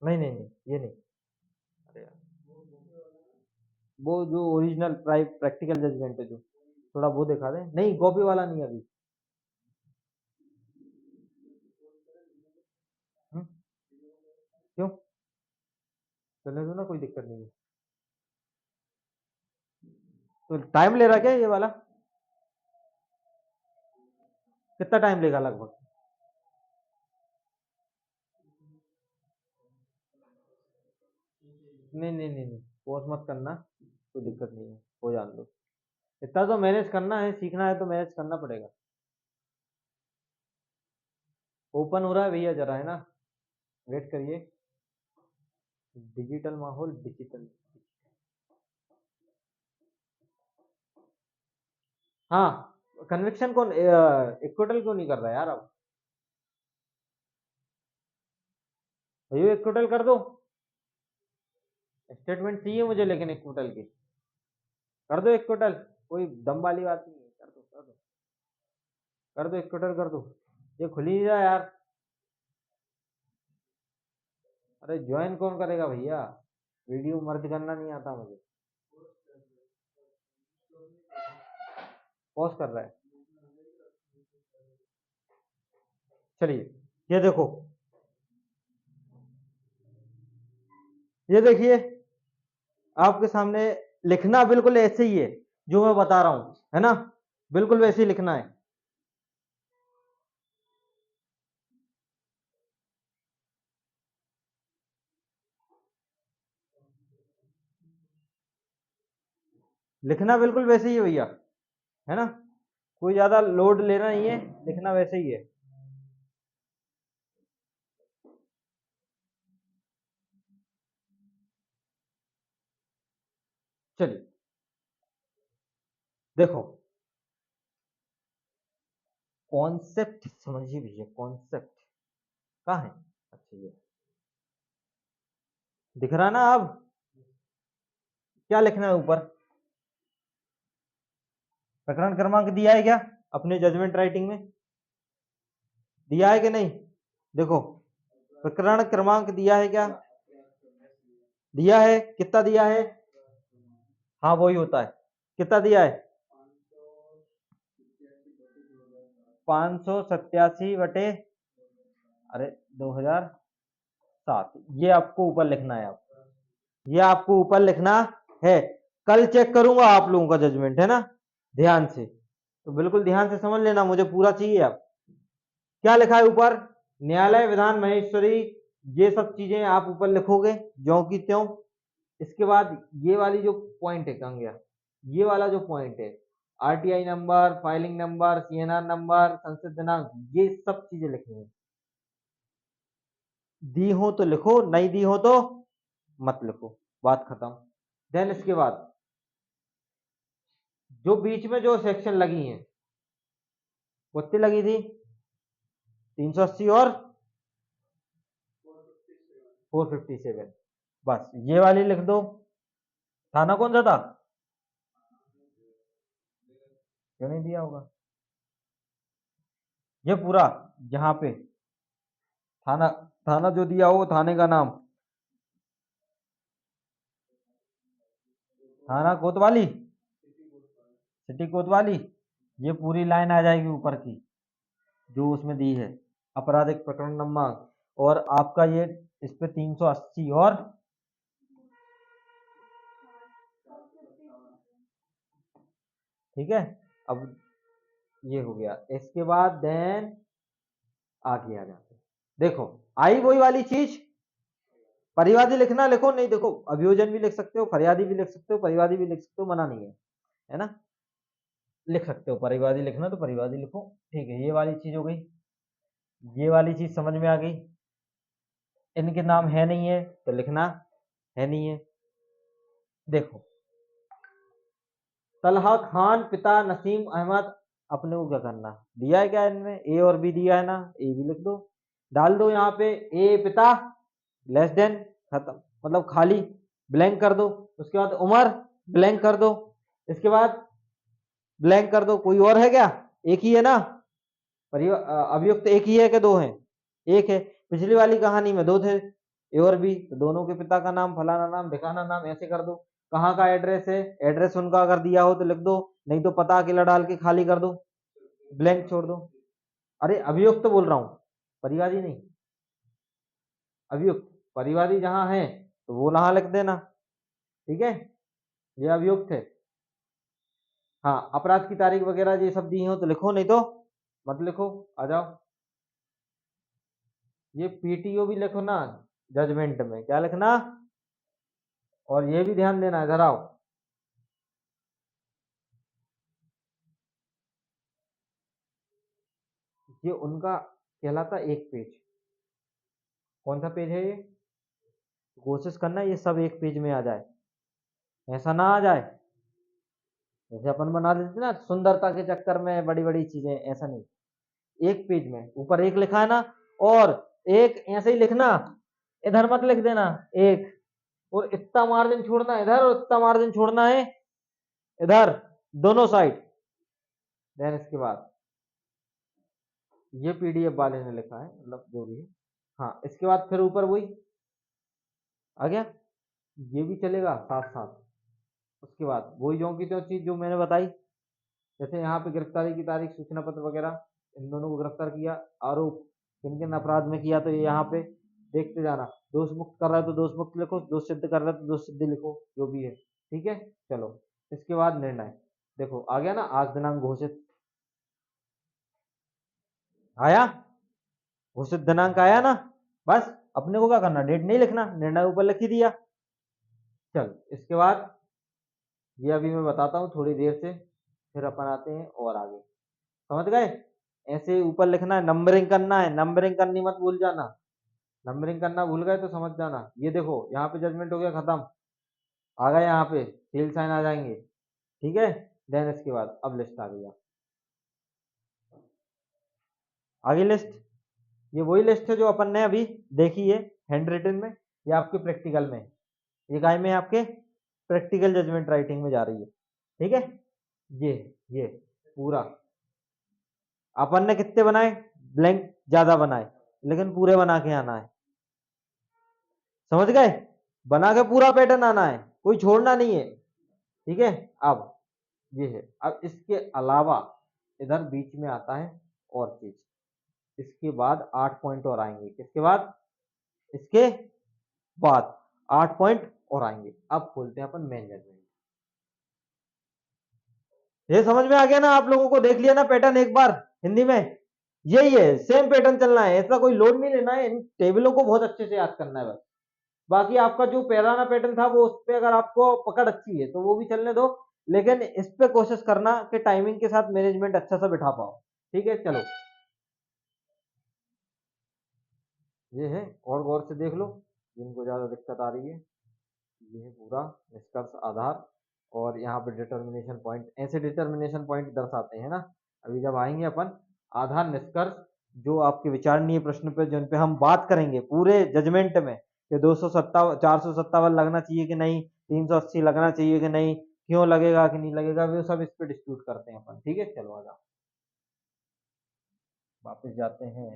नहीं नहीं नहीं ये नहीं, अरे यार वो जो ओरिजिनल प्रैक्टिकल जजमेंट है जो, थोड़ा वो दिखा दे, नहीं कॉपी वाला नहीं अभी। हम्म, क्यों, चलने दो ना, कोई दिक्कत नहीं है, तो टाइम ले रहा क्या ये वाला, कितना टाइम लेगा लगभग, नहीं नहीं नहीं नहीं पॉज मत करना, कोई दिक्कत नहीं है, हो जान दो, इतना तो मैनेज करना है, सीखना है तो मैनेज करना पड़ेगा। ओपन हो रहा है भैया जरा, है ना, वेट करिए, डिजिटल माहौल डिजिटल, हाँ कन्विक्शन कौन इक्विटल क्यों नहीं कर रहा यार, अब भैया इक्विटल कर दो, स्टेटमेंट चाहिए मुझे लेकिन इक्विटल की, कर दो इक्विटल, कोई दम वाली बात नहीं है, कर दो कर दो कर दो इक्विटल कर दो, ये खुल ही नहीं रहा यार, अरे ज्वाइन कौन करेगा भैया, वीडियो मर्ज करना नहीं आता मुझे, पॉज कर रहा है, चलिए ये देखो, ये देखिए आपके सामने, लिखना बिल्कुल ऐसे ही है जो मैं बता रहा हूं, है ना, बिल्कुल वैसे ही लिखना है, लिखना बिल्कुल वैसे ही है भैया, है ना, कोई ज्यादा लोड लेना नहीं है, लिखना वैसे ही है। चलिए देखो, कॉन्सेप्ट समझिए भैया, कॉन्सेप्ट कहाँ है, अच्छा ये दिख रहा ना, अब क्या लिखना है ऊपर, प्रकरण क्रमांक दिया है क्या अपने जजमेंट राइटिंग में, दिया है कि नहीं, देखो प्रकरण क्रमांक दिया है क्या, दिया है, कितना दिया है, हाँ वही होता है, कितना दिया है, 587 बटे, अरे 2007, ये आपको ऊपर लिखना है, आप ये आपको ऊपर लिखना है, कल चेक करूंगा आप लोगों का जजमेंट, है ना, ध्यान से, तो बिल्कुल ध्यान से समझ लेना, मुझे पूरा चाहिए। आप क्या लिखा है ऊपर, न्यायालय विधान महेश्वरी, ये सब चीजें आप ऊपर लिखोगे ज्यों की त्यों। इसके बाद ये वाली जो पॉइंट है, कहाँ गया, ये वाला जो पॉइंट है, RTI number, filing number, CNR number, संसद दिनांक, ये सब चीजें लिखनी है, दी हो तो लिखो, नहीं दी हो तो मत लिखो, बात खत्म। देन इसके बाद जो बीच में जो सेक्शन लगी हैं, कितनी लगी थी, 380 और 457, बस ये वाली लिख दो। थाना कौन सा था, क्यों नहीं दिया होगा, ये पूरा यहाँ पे थाना, थाना जो दिया हो थाने का नाम, थाना कोतवाली, सिटी कोतवाली, ये पूरी लाइन आ जाएगी ऊपर की जो उसमें दी है, आपराधिक प्रकरण नंबर। और आपका ये इस पे 380 और ठीक है। अब ये हो गया, इसके बाद देन आगे आ जाते हैं। देखो आई वही वाली चीज, परिवादी लिखना लिखो, नहीं देखो अभियोजन भी लिख सकते हो, फरियादी भी लिख सकते हो, परिवादी भी लिख सकते हो, मना नहीं है ना, लिख सकते हो। परिवादी लिखना तो परिवादी लिखो, ठीक है। ये वाली चीज हो गई, ये वाली चीज समझ में आ गई। इनके नाम है नहीं है तो लिखना है नहीं है। देखो तलहा खान पिता नसीम अहमद, अपने को क्या करना, दिया है क्या इनमें, ए और बी दिया है ना, ए भी लिख दो, डाल दो यहाँ पे ए पिता लेस देन, खत्म, मतलब खाली ब्लैंक कर दो। उसके बाद उमर ब्लैंक कर दो, इसके बाद ब्लैंक कर दो। कोई और है क्या, एक ही है ना, अभियुक्त एक ही है कि दो हैं, एक है। पिछली वाली कहानी में दो थे, ए और बी, तो दोनों के पिता का नाम, फलाना नाम, ढिकाना नाम, ऐसे कर दो। कहाँ का एड्रेस है, एड्रेस उनका अगर दिया हो तो लिख दो, नहीं तो पता अकेला डाल के खाली कर दो, ब्लैंक छोड़ दो। अरे अभियुक्त तो बोल रहा हूँ, परिवादी नहीं, अभियुक्त। परिवादी जहां है तो वो वहां लिख देना, ठीक है, ये अभियुक्त है। हाँ अपराध की तारीख वगैरह ये सब दी हो तो लिखो, नहीं तो मत लिखो, आ जाओ। ये पीटीओ भी लिखो ना, जजमेंट में क्या लिखना, और ये भी ध्यान देना, इधर आओ। ये उनका कहलाता एक पेज, कौन सा पेज है ये, कोशिश करना ये सब एक पेज में आ जाए, ऐसा ना आ जाए जैसे अपन बना देते ना सुंदरता के चक्कर में बड़ी बड़ी चीजें, ऐसा नहीं, एक पेज में ऊपर एक लिखा है ना, और एक ऐसे ही लिखना, इधर मत लिख देना एक, और इतना मार्जिन छोड़ना है इधर, और इतना मार्जिन छोड़ना है इधर, दोनों साइड। देन इसके बाद ये पीडीएफ वाले ने लिखा है, मतलब जो भी है। हाँ इसके बाद फिर ऊपर वही आ गया, ये भी चलेगा साथ साथ। उसके बाद वही जो की जो चीज जो मैंने बताई, जैसे यहाँ पे गिरफ्तारी की तारीख, सूचना पत्र वगैरह, इन दोनों को गिरफ्तार किया, आरोप किन किन अपराध में किया, तो ये यहाँ पे देखते जाना। दोष मुक्त कर रहा है तो दोष मुक्त लिखो, दोष सिद्ध कर रहा है तो दोष सिद्ध लिखो, जो भी है, ठीक है। चलो इसके बाद निर्णय, देखो आ गया ना, आज दिनांक घोषित आया, घोषित दिनांक आया ना, बस अपने को क्या करना, डेट नहीं लिखना, निर्णय ऊपर लिख ही दिया। चल इसके बाद ये अभी मैं बताता हूँ थोड़ी देर से, फिर अपन आते हैं और आगे, समझ गए। ऐसे ऊपर लिखना है, नंबरिंग करना है, नंबरिंग करनी मत भूल जाना, नंबरिंग करना भूल गए तो समझ जाना। ये देखो यहाँ पे जजमेंट हो गया खत्म, आ गया यहाँ पे सील साइन आ जाएंगे, ठीक है। देन इसके बाद अब लिस्ट आ गई, आगे लिस्ट, ये वही लिस्ट है जो अपन ने अभी देखी है हैंड रिटन में, या आपके प्रैक्टिकल में, ये गाय में आपके प्रैक्टिकल जजमेंट राइटिंग में जा रही है, ठीक है। ये ये पूरा अपन ने कितने बनाए, ब्लैंक ज्यादा बनाए, लेकिन पूरे बना के आना है, समझ गए, बना के पूरा पैटर्न आना है, कोई छोड़ना नहीं है, ठीक है। अब ये है, अब इसके अलावा इधर बीच में आता है और चीज, इसके बाद 8 पॉइंट और आएंगे, किसके बाद, इसके बाद 8 पॉइंट और आएंगे। अब खोलते हैं अपन मेन जजमेंट, ये समझ में आ गया ना आप लोगों को, देख लिया ना पैटर्न एक बार हिंदी में, यही है सेम पैटर्न चलना है, ऐसा कोई लोड नहीं लेना है, इन टेबलों को बहुत अच्छे से याद करना है बस। बाकी आपका जो पैराना पैटर्न था वो, उस पर अगर आपको पकड़ अच्छी है तो वो भी चलने दो, लेकिन इस पे कोशिश करना कि टाइमिंग के साथ मैनेजमेंट अच्छा सा बिठा पाओ, ठीक है। चलो ये है, और गौर से देख लो जिनको ज्यादा दिक्कत आ रही है, ये है पूरा निष्कर्ष आधार, और यहाँ पे डिटर्मिनेशन पॉइंट, ऐसे डिटर्मिनेशन पॉइंट दर्शाते हैं ना। अभी जब आएंगे अपन आधार निष्कर्ष, जो आपके विचारणीय प्रश्न पे, जिन पे हम बात करेंगे पूरे जजमेंट में, कि 257 457 लगना चाहिए कि नहीं, 380 लगना चाहिए कि नहीं, क्यों लगेगा कि नहीं लगेगा, वो सब इस पे डिस्प्यूट करते हैं अपन, ठीक है। चलो आ जाओ, वापस जाते हैं।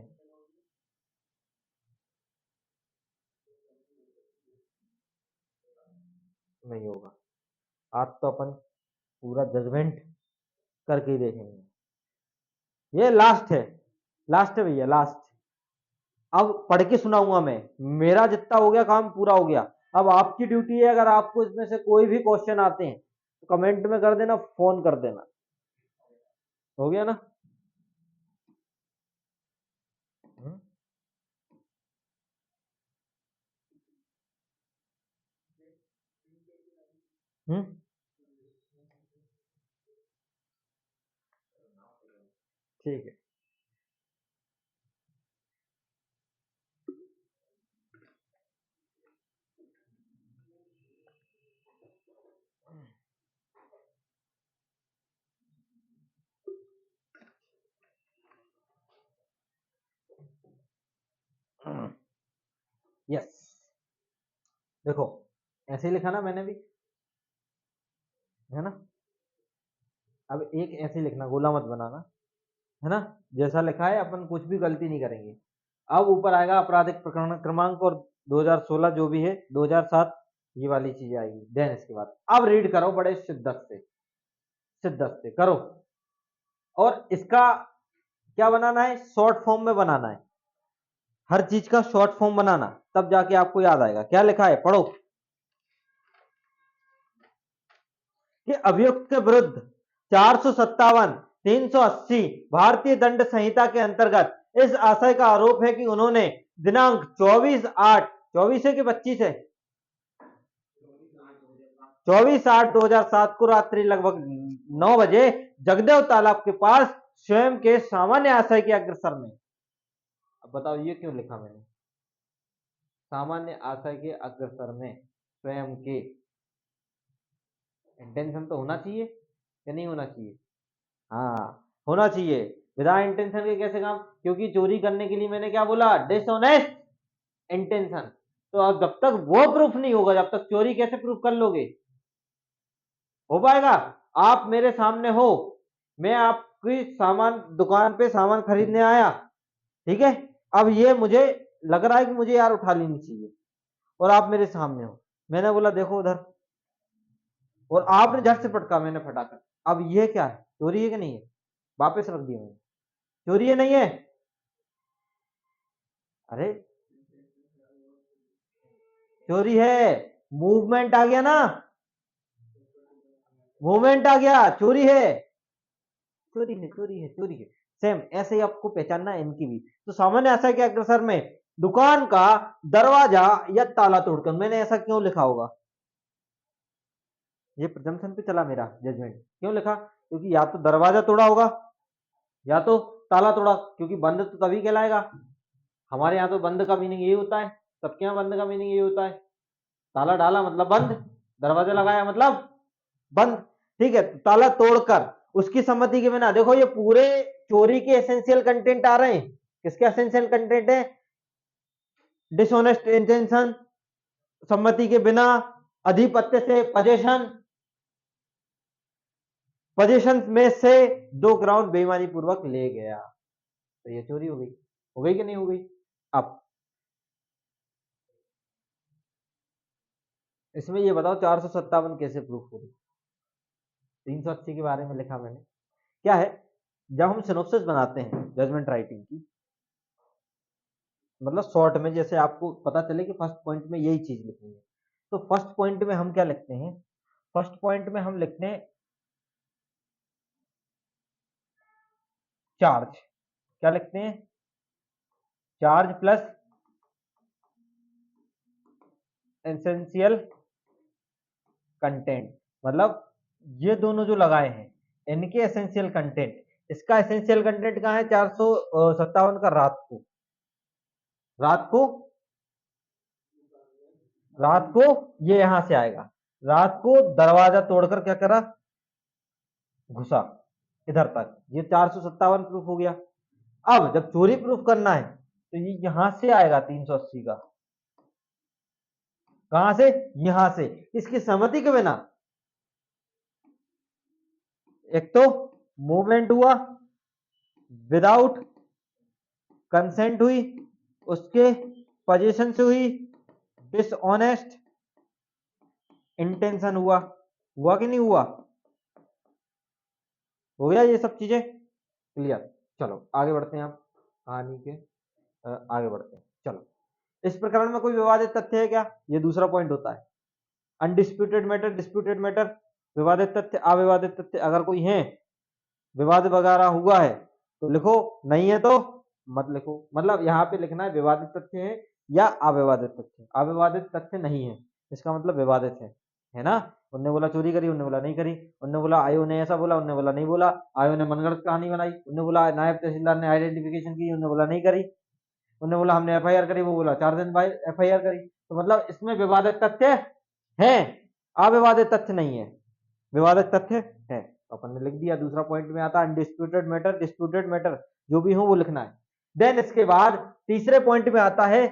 नहीं होगा, आज तो अपन पूरा जजमेंट करके ही देखेंगे। ये लास्ट है भैया, लास्ट। अब पढ़ के सुनाऊंगा मैं, मेरा जितना हो गया काम पूरा हो गया। अब आपकी ड्यूटी है, अगर आपको इसमें से कोई भी क्वेश्चन आते हैं तो कमेंट में कर देना, फोन कर देना। हो गया ना? हम्म। हम्म। ठीक है। यस, देखो ऐसे ही लिखा ना मैंने भी, है ना? अब एक ऐसे ही लिखना, गोला मत बनाना, है ना? जैसा लिखा है, अपन कुछ भी गलती नहीं करेंगे। अब ऊपर आएगा आपराधिक प्रकरण क्रमांक और 2016 जो भी है, 2007, ये वाली चीजें आएगी। देन इसके बाद अब रीड करो बड़े शिद्दत से, शिद्दत से करो। और इसका क्या बनाना है? शॉर्ट फॉर्म में बनाना है, हर चीज का शॉर्ट फॉर्म बनाना, तब जाके आपको याद आएगा। क्या लिखा है, पढ़ो। कि अभियुक्त के विरुद्ध 457, 380 भारतीय दंड संहिता के अंतर्गत इस आशय का आरोप है कि उन्होंने दिनांक 24/8, 24 है कि 25 है, 24/8/2007 को रात्रि लगभग 9 बजे जगदेव तालाब के पास स्वयं के सामान्य आशय के अग्रसर में। अब बताओ ये क्यों लिखा मैंने? सामान्य आशय के अग्रसर में स्वयं के, इंटेंशन तो होना चाहिए या नहीं होना चाहिए? हाँ, होना चाहिए। विदाउट इंटेंशन के कैसे काम? क्योंकि चोरी करने के लिए मैंने क्या बोला? Dishonest intention. तो अब जब तक वो प्रूफ नहीं होगा, जब तक चोरी कैसे प्रूफ कर लोगे? हो पाएगा? आप मेरे सामने हो, मैं आपकी सामान दुकान पे सामान खरीदने आया, ठीक है? अब ये मुझे लग रहा है कि मुझे यार उठा लेनी चाहिए, और आप मेरे सामने हो, मैंने बोला देखो उधर, और आपने झट से पटका, मैंने फटाकर। अब ये क्या है? चोरी है कि नहीं है? वापस रख दिया मैंने, चोरी है नहीं है? अरे चोरी है, मूवमेंट आ गया ना, मूवमेंट आ गया, चोरी है, चोरी है, चोरी है, चोरी है। सेम ऐसे ही आपको पहचानना है इनकी भी। तो सामान्य ऐसा क्या अग्रसर में दुकान का दरवाजा या ताला तोड़कर, मैंने ऐसा क्यों लिखा होगा? ये प्रजम्पशन पे चला मेरा जजमेंट, क्यों लिखा? क्योंकि या तो दरवाजा तोड़ा होगा या तो ताला तोड़ा, क्योंकि बंद तो तभी कहलाएगा। हमारे यहाँ तो बंद का मीनिंग ये होता है, सबके यहाँ बंद का मीनिंग ये होता है। ताला डाला मतलब बंद, दरवाजा लगाया मतलब बंद। ठीक है, तो ताला तोड़कर उसकी सम्मति के बिना, देखो ये पूरे चोरी के एसेंशियल कंटेंट आ रहे हैं। किसके एसेंशियल कंटेंट है? डिसऑनेस्ट इंटेंशन, सम्मति के बिना, अधिपत्य से, पजेशन, पजेशन में से 2 ग्राउंड बेईमानी पूर्वक ले गया, तो ये चोरी हो गई। हो गई कि नहीं हो गई? अब इसमें ये बताओ 457 कैसे प्रूफ हो गई? 380 के बारे में लिखा मैंने। क्या है, जब हम सिनॉप्सिस बनाते हैं जजमेंट राइटिंग की, मतलब शॉर्ट में, जैसे आपको पता चले कि फर्स्ट पॉइंट में यही चीज लिखनी है, तो फर्स्ट पॉइंट में हम क्या लिखते हैं? फर्स्ट पॉइंट में हम लिखते हैं चार्ज। क्या लिखते हैं? Charge plus essential content. मतलब ये दोनों जो लगाए हैं, इनके एसेंशियल कंटेंट, इसका एसेंशियल कंटेंट कहाँ है? 457 का रात को, रात को, रात को ये यहां से आएगा। रात को दरवाजा तोड़कर क्या करा? घुसा इधर तक, ये 457 प्रूफ हो गया। अब जब चोरी प्रूफ करना है तो ये यहां से आएगा 380 का। कहां से? यहां से, इसकी सहमति के बिना। एक तो मूवमेंट हुआ, विदाउट कंसेंट हुई, उसके पोजीशन से हुई, डिसऑनेस्ट इंटेंशन हुआ। हुआ कि नहीं हुआ? हो गया ये सब चीजें क्लियर? चलो आगे बढ़ते हैं, आप कहानी के आगे बढ़ते हैं। चलो, इस प्रकरण में कोई विवादित तथ्य है क्या? ये दूसरा पॉइंट होता है। अनडिस्प्यूटेड मैटर, डिस्प्यूटेड मैटर, विवादित तथ्य, अविवादित तथ्य, अगर कोई है, विवाद वगैरह हुआ है तो लिखो, नहीं है तो मत लिखो। मतलब यहाँ पे लिखना है विवादित तथ्य है या अविवादित तथ्य। अविवादित तथ्य नहीं है इसका मतलब विवादित है ना? उनने बोला चोरी करी, उनने बोला नहीं करी, उनने बोला आयो ने ऐसा बोला, उनने बोला नहीं बोला, आयो ने मनगढ़ंत कहानी बनाई, उनने बोला नायब तहसीलदार ने आइडेंटिफिकेशन की, उनने बोला नहीं करी, उन्होंने बोला हमने एफआईआर करी, वो बोला 4 दिन बाद एफआईआर करी। तो मतलब इसमें विवादित तथ्य है, अविवादित तथ्य नहीं है, विवादित तथ्य है। तो अपन ने लिख दिया। दूसरा पॉइंट में आता है अनडिस्प्यूटेड मैटर, डिस्प्यूटेड मैटर, जो भी हो वो लिखना है। देन इसके बाद तीसरे पॉइंट में आता है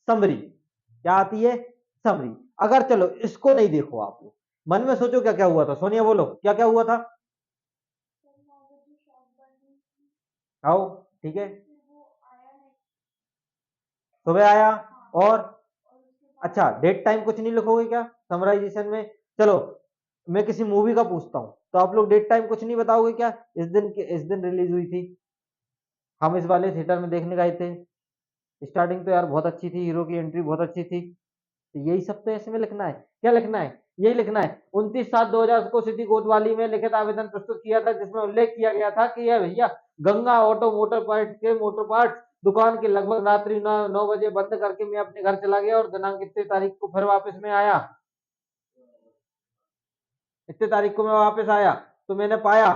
समरी। क्या आती है? समरी। अगर चलो इसको नहीं देखो, आप मन में सोचो क्या क्या हुआ था। सोनिया बोलो क्या क्या हुआ था? आओ, ठीक है, सुबह आया और अच्छा डेट टाइम कुछ नहीं लिखोगे क्या समराइजेशन में? चलो मैं किसी मूवी का पूछता हूँ तो आप लोग डेट टाइम कुछ नहीं बताओगे क्या? इस दिन रिलीज हुई थी, हम इस वाले थिएटर में देखने गए थे, स्टार्टिंग तो यार बहुत अच्छी थी, हीरो की एंट्री बहुत अच्छी थी। तो यही सब तो ऐसे में लिखना है। क्या लिखना है? यही लिखना है। 29/7/2000 को सिटी कोतवाली में लिखित आवेदन प्रस्तुत किया था जिसमें उल्लेख किया गया था कि यह भैया गंगा ऑटो मोटर पार्ट्स के मोटर पार्ट्स दुकान के लगभग रात्रि 9 बजे बंद करके मैं अपने घर चला गया और दिनांक इतने तारीख को फिर वापस में आया, इतने तारीख को मैं वापस आया तो मैंने पाया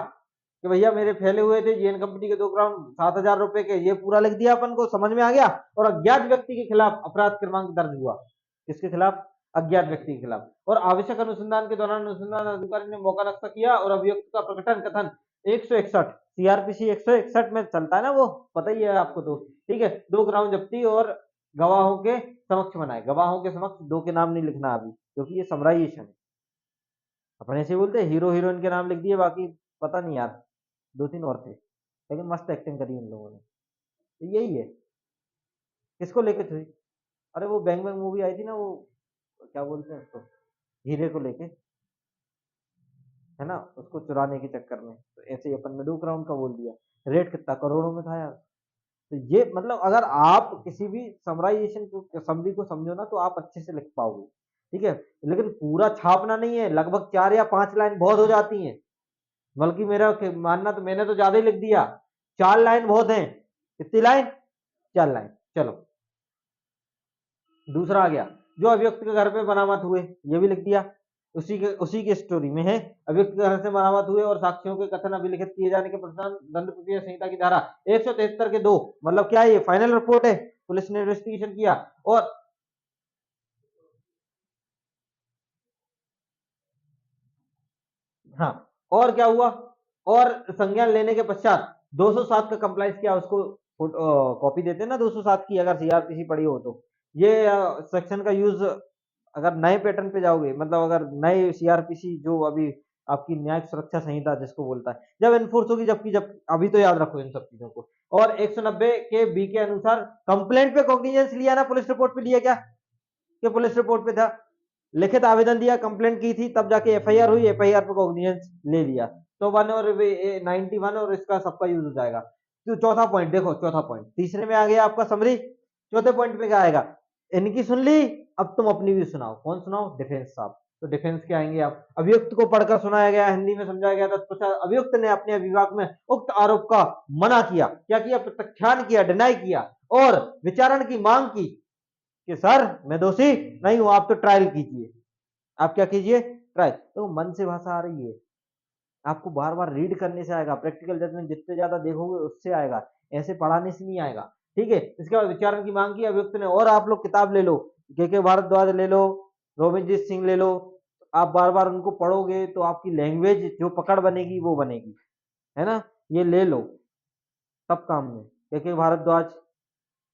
कि भैया मेरे फैले हुए थे जीएन कंपनी के 2 ग्राउंड 7,000 रुपए के। ये पूरा लिख दिया, अपन को समझ में आ गया। और अज्ञात व्यक्ति के खिलाफ अपराध क्रमांक दर्ज हुआ। किसके खिलाफ? अज्ञात व्यक्ति के खिलाफ। और आवश्यक अनुसंधान के दौरान अनुसंधान अधिकारी ने मौका नक्शा किया और अभियुक्त का प्रकटन कथन 161 सीआरपीसी 161 में चलता है ना, वो पता ही है आपको। तो ठीक है, 2 ग्राउंड जब्ती और गवाहों के समक्ष बनाए। गवाहों के समक्ष दो के नाम नहीं लिखना अभी, क्योंकि ये समराइजेशन है। अपन ऐसे ही बोलते हैं, हीरो हीरोइन के नाम लिख दिए, बाकी पता नहीं यार, 2-3 और थे लेकिन मस्त एक्टिंग करी उन लोगों ने। तो यही है। किसको लेके थी? अरे वो बैंग बैंग मूवी आई थी ना, वो क्या बोलते हैं उसको, हीरे को लेके, है ना, उसको चुराने के चक्कर में। तो ऐसे ही अपन ने 2 करोड़ का बोल दिया, रेट कितना करोड़ों में था यार। तो ये मतलब अगर आप किसी भी समराइजेशन को समरी को समझो ना तो आप अच्छे से लिख पाओगे, ठीक है। लेकिन पूरा छापना नहीं है, लगभग 4 या 5 लाइन बहुत हो जाती हैं। बल्कि मेरा मानना तो मैंने तो ज्यादा ही लिख दिया, 4 लाइन बहुत है। कितनी लाइन? 4 लाइन। चलो दूसरा आ गया, जो अभियुक्त के घर पे बरामद हुए, ये भी लिख दिया। उसी के स्टोरी में है। अभियुक्त के घर से बरामद हुए और साक्ष्यों के कथन अभिलिखित किए जाने के पश्चात दंड प्रक्रिया संहिता की धारा 173 के 2, मतलब क्या है, ये फाइनल रिपोर्ट है, पुलिस ने इन्वेस्टिगेशन किया और हाँ, और क्या हुआ, और संज्ञान लेने के पश्चात 207 का कंप्लाइंस किया, उसको कॉपी देते हैं ना 207 की, अगर सीआरपीसी पड़ी हो तो। ये सेक्शन का यूज अगर नए पैटर्न पे जाओगे, मतलब अगर नए सीआरपीसी जो अभी आपकी न्यायिक सुरक्षा संहिता जिसको बोलता है, जब एनफोर्स होगी, जबकि जब अभी तो याद रखो इन सब चीजों को। और 190 के बी के अनुसार कंप्लेंट पे कॉग्निजेंस लिया ना, पुलिस रिपोर्ट पे लिया क्या? कि पुलिस रिपोर्ट पे था, लिखित आवेदन दिया, कंप्लेंट की थी, तब जाके एफआईआर हुई, एफआईआर पे कॉग्निजेंस ले लिया। तो 1 और 91 और इसका सबका यूज हो जाएगा। तो चौथा पॉइंट देखो, चौथा पॉइंट तीसरे में आ गया आपका समरी। चौथे पॉइंट में क्या आएगा? इनकी सुन ली, अब तुम अपनी भी सुनाओ। कौन सुनाओ? डिफेंस साहब। तो डिफेंस के आएंगे आप। अभियुक्त को पढ़कर सुनाया गया, हिंदी में समझाया गया था। अभियुक्त ने अपने अभिभाग में उक्त आरोप का मना किया, क्या किया? प्रत्याख्यान किया, डिनाई किया और विचारण की मांग की कि सर मैं दोषी नहीं हूं, आप तो ट्रायल कीजिए। आप क्या कीजिए? ट्रायल। तो मन से भाषा आ रही है, आपको बार बार रीड करने से आएगा, प्रैक्टिकल जजमेंट जितने ज्यादा देखोगे उससे आएगा, ऐसे पढ़ाने से नहीं आएगा, ठीक है। इसके बाद विचारण की मांग की अभियुक्त ने, और आप लोग किताब ले लो, के भारद्वाज ले लो, रोबिनजीत सिंह ले लो। आप बार बार उनको पढ़ोगे तो आपकी लैंग्वेज जो पकड़ बनेगी वो बनेगी, है ना। ये ले लो तब काम में। के भारद्वाज,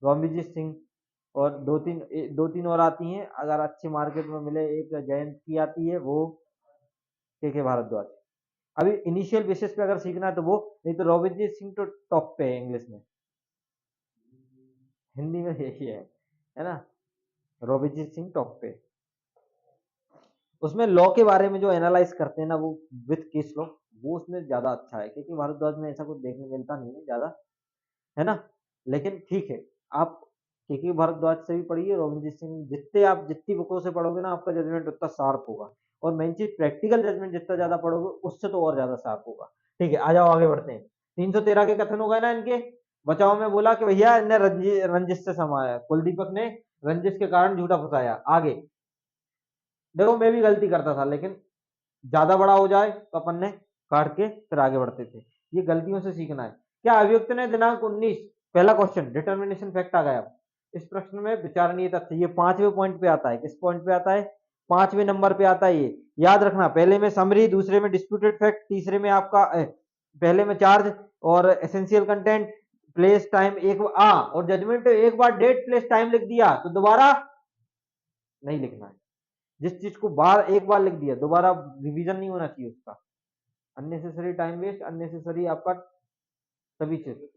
रोबिनजीत सिंह, और दो तीन और आती हैं, अगर अच्छी मार्केट में मिले, एक जयंत की आती है, वो के भारद्वाज। अभी इनिशियल बेसिस पे अगर सीखना है तो वो, नहीं तो रविंद्र सिंह तो टॉप पे है इंग्लिश में, हिंदी में यही है ना, रविंद्र सिंह टॉप पे। उसमें लॉ के बारे में जो एनालाइज करते हैं ना वो विथ केस लॉ, वो उसमें ज्यादा अच्छा है, क्योंकि भारद्वाज में ऐसा कुछ देखने मिलता नहीं है ज्यादा, है ना। लेकिन ठीक है, आप केके भारद्वाज से भी पढ़िए, रोबिनजीत सिंह, जितने आप जितनी बुकों से पढ़ोगे ना आपका जजमेंट उतना शार्प होगा, और मेन चीज प्रैक्टिकल जजमेंट जितना ज्यादा पढ़ोगे उससे तो और ज्यादा शार्प होगा। ठीक है, आ जाओ आगे बढ़ते हैं। 313 के कथन हो गए ना इनके। बचाव में बोला कि भैया इन्हें रंजिश से समाया, कुलदीपक ने रंजिश के कारण झूठा फंसाया। आगे देखो, मैं भी गलती करता था, लेकिन ज्यादा बड़ा हो जाए तो अपन ने काट के फिर आगे बढ़ते थे। ये गलतियों से सीखना है। क्या अभियुक्त ने दिनांक 19, पहला क्वेश्चन डिटर्मिनेशन फैक्ट आ गया। इस प्रश्न में विचारणीय तथ्य, ये 5वें पॉइंट पे आता है। किस पॉइंट पे आता है? 5वें नंबर पे आता है। ये याद रखना, पहले में समरी, दूसरे में डिस्प्यूटेड फैक्ट, तीसरे में आपका पहले में चार्ज और एसेंशियल कंटेंट, प्लेस टाइम एक और जजमेंट। एक बार डेट प्लेस टाइम लिख दिया तो दोबारा नहीं लिखना है। जिस चीज को एक बार लिख दिया, दोबारा रिवीजन नहीं होना चाहिए उसका। अननेसेसरी टाइम वेस्ट, अननेसेसरी आपका सभी चीज।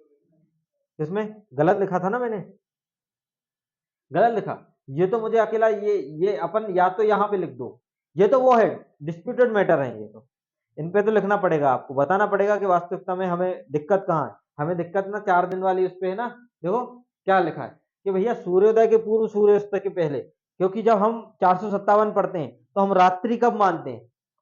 इसमें गलत लिखा था ना मैंने, गलत लिखा। ये तो मुझे अकेला ये अपन या तो यहाँ पे लिख दो, ये तो वो है डिस्प्यूटेड मैटर है, ये तो इन पे तो लिखना पड़ेगा, आपको बताना पड़ेगा कि वास्तविकता में हमें दिक्कत कहाँ है। हमें दिक्कत ना 4 दिन वाली उस पे है ना। देखो क्या लिखा है कि भैया सूर्योदय के पूर्व, सूर्यास्त के पहले। क्योंकि जब हम 457 पढ़ते हैं तो हम रात्रि कब मानते हैं?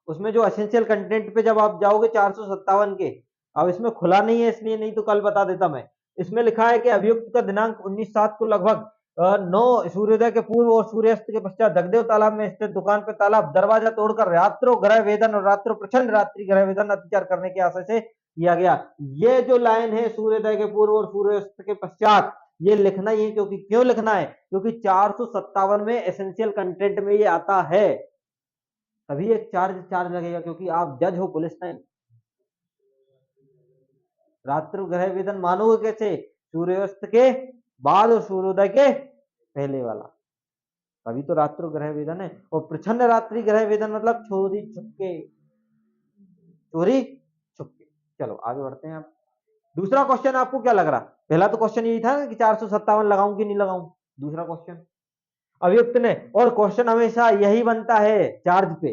उसमें जो एसेंशियल कंटेंट पे जब आप जाओगे 457 के, अब इसमें खुला नहीं है इसलिए, नहीं तो कल बता देता मैं। इसमें लिखा है कि अभियुक्त का दिनांक 19/7 को लगभग 9 सूर्योदय के पूर्व और सूर्यास्त के पश्चात जगदेव तालाब में स्थित दुकान पे तालाब दरवाजा तोड़कर रात्रो ग्रह वेदन और रात्रो प्रचंड रात्रि ग्रह वेदन अत्याचार करने के आशय से किया गया। ये जो लाइन है सूर्योदय के पूर्व और सूर्यास्त के पश्चात, ये लिखना ही है। क्योंकि क्यों लिखना है? क्योंकि 457 में एसेंशियल कंटेंट में ये आता है, तभी एक चार्ज चार्ज लगेगा, क्योंकि आप जज हो पुलिस टाइम। रात्रि ग्रह वेदन मानोगे कैसे? सूर्यास्त के बाद और सूर्योदय के पहले वाला, तभी तो रात्रि ग्रह वेदन है। और प्रचंड रात्रि ग्रह वेदन मतलब चोरी छुपके, चोरी छुपके। चलो आगे बढ़ते हैं। आप दूसरा क्वेश्चन आपको क्या लग रहा? पहला तो क्वेश्चन यही था कि 457 लगाऊं कि नहीं लगाऊं। दूसरा क्वेश्चन अभियुक्त ने, और क्वेश्चन हमेशा यही बनता है चार्ज पे,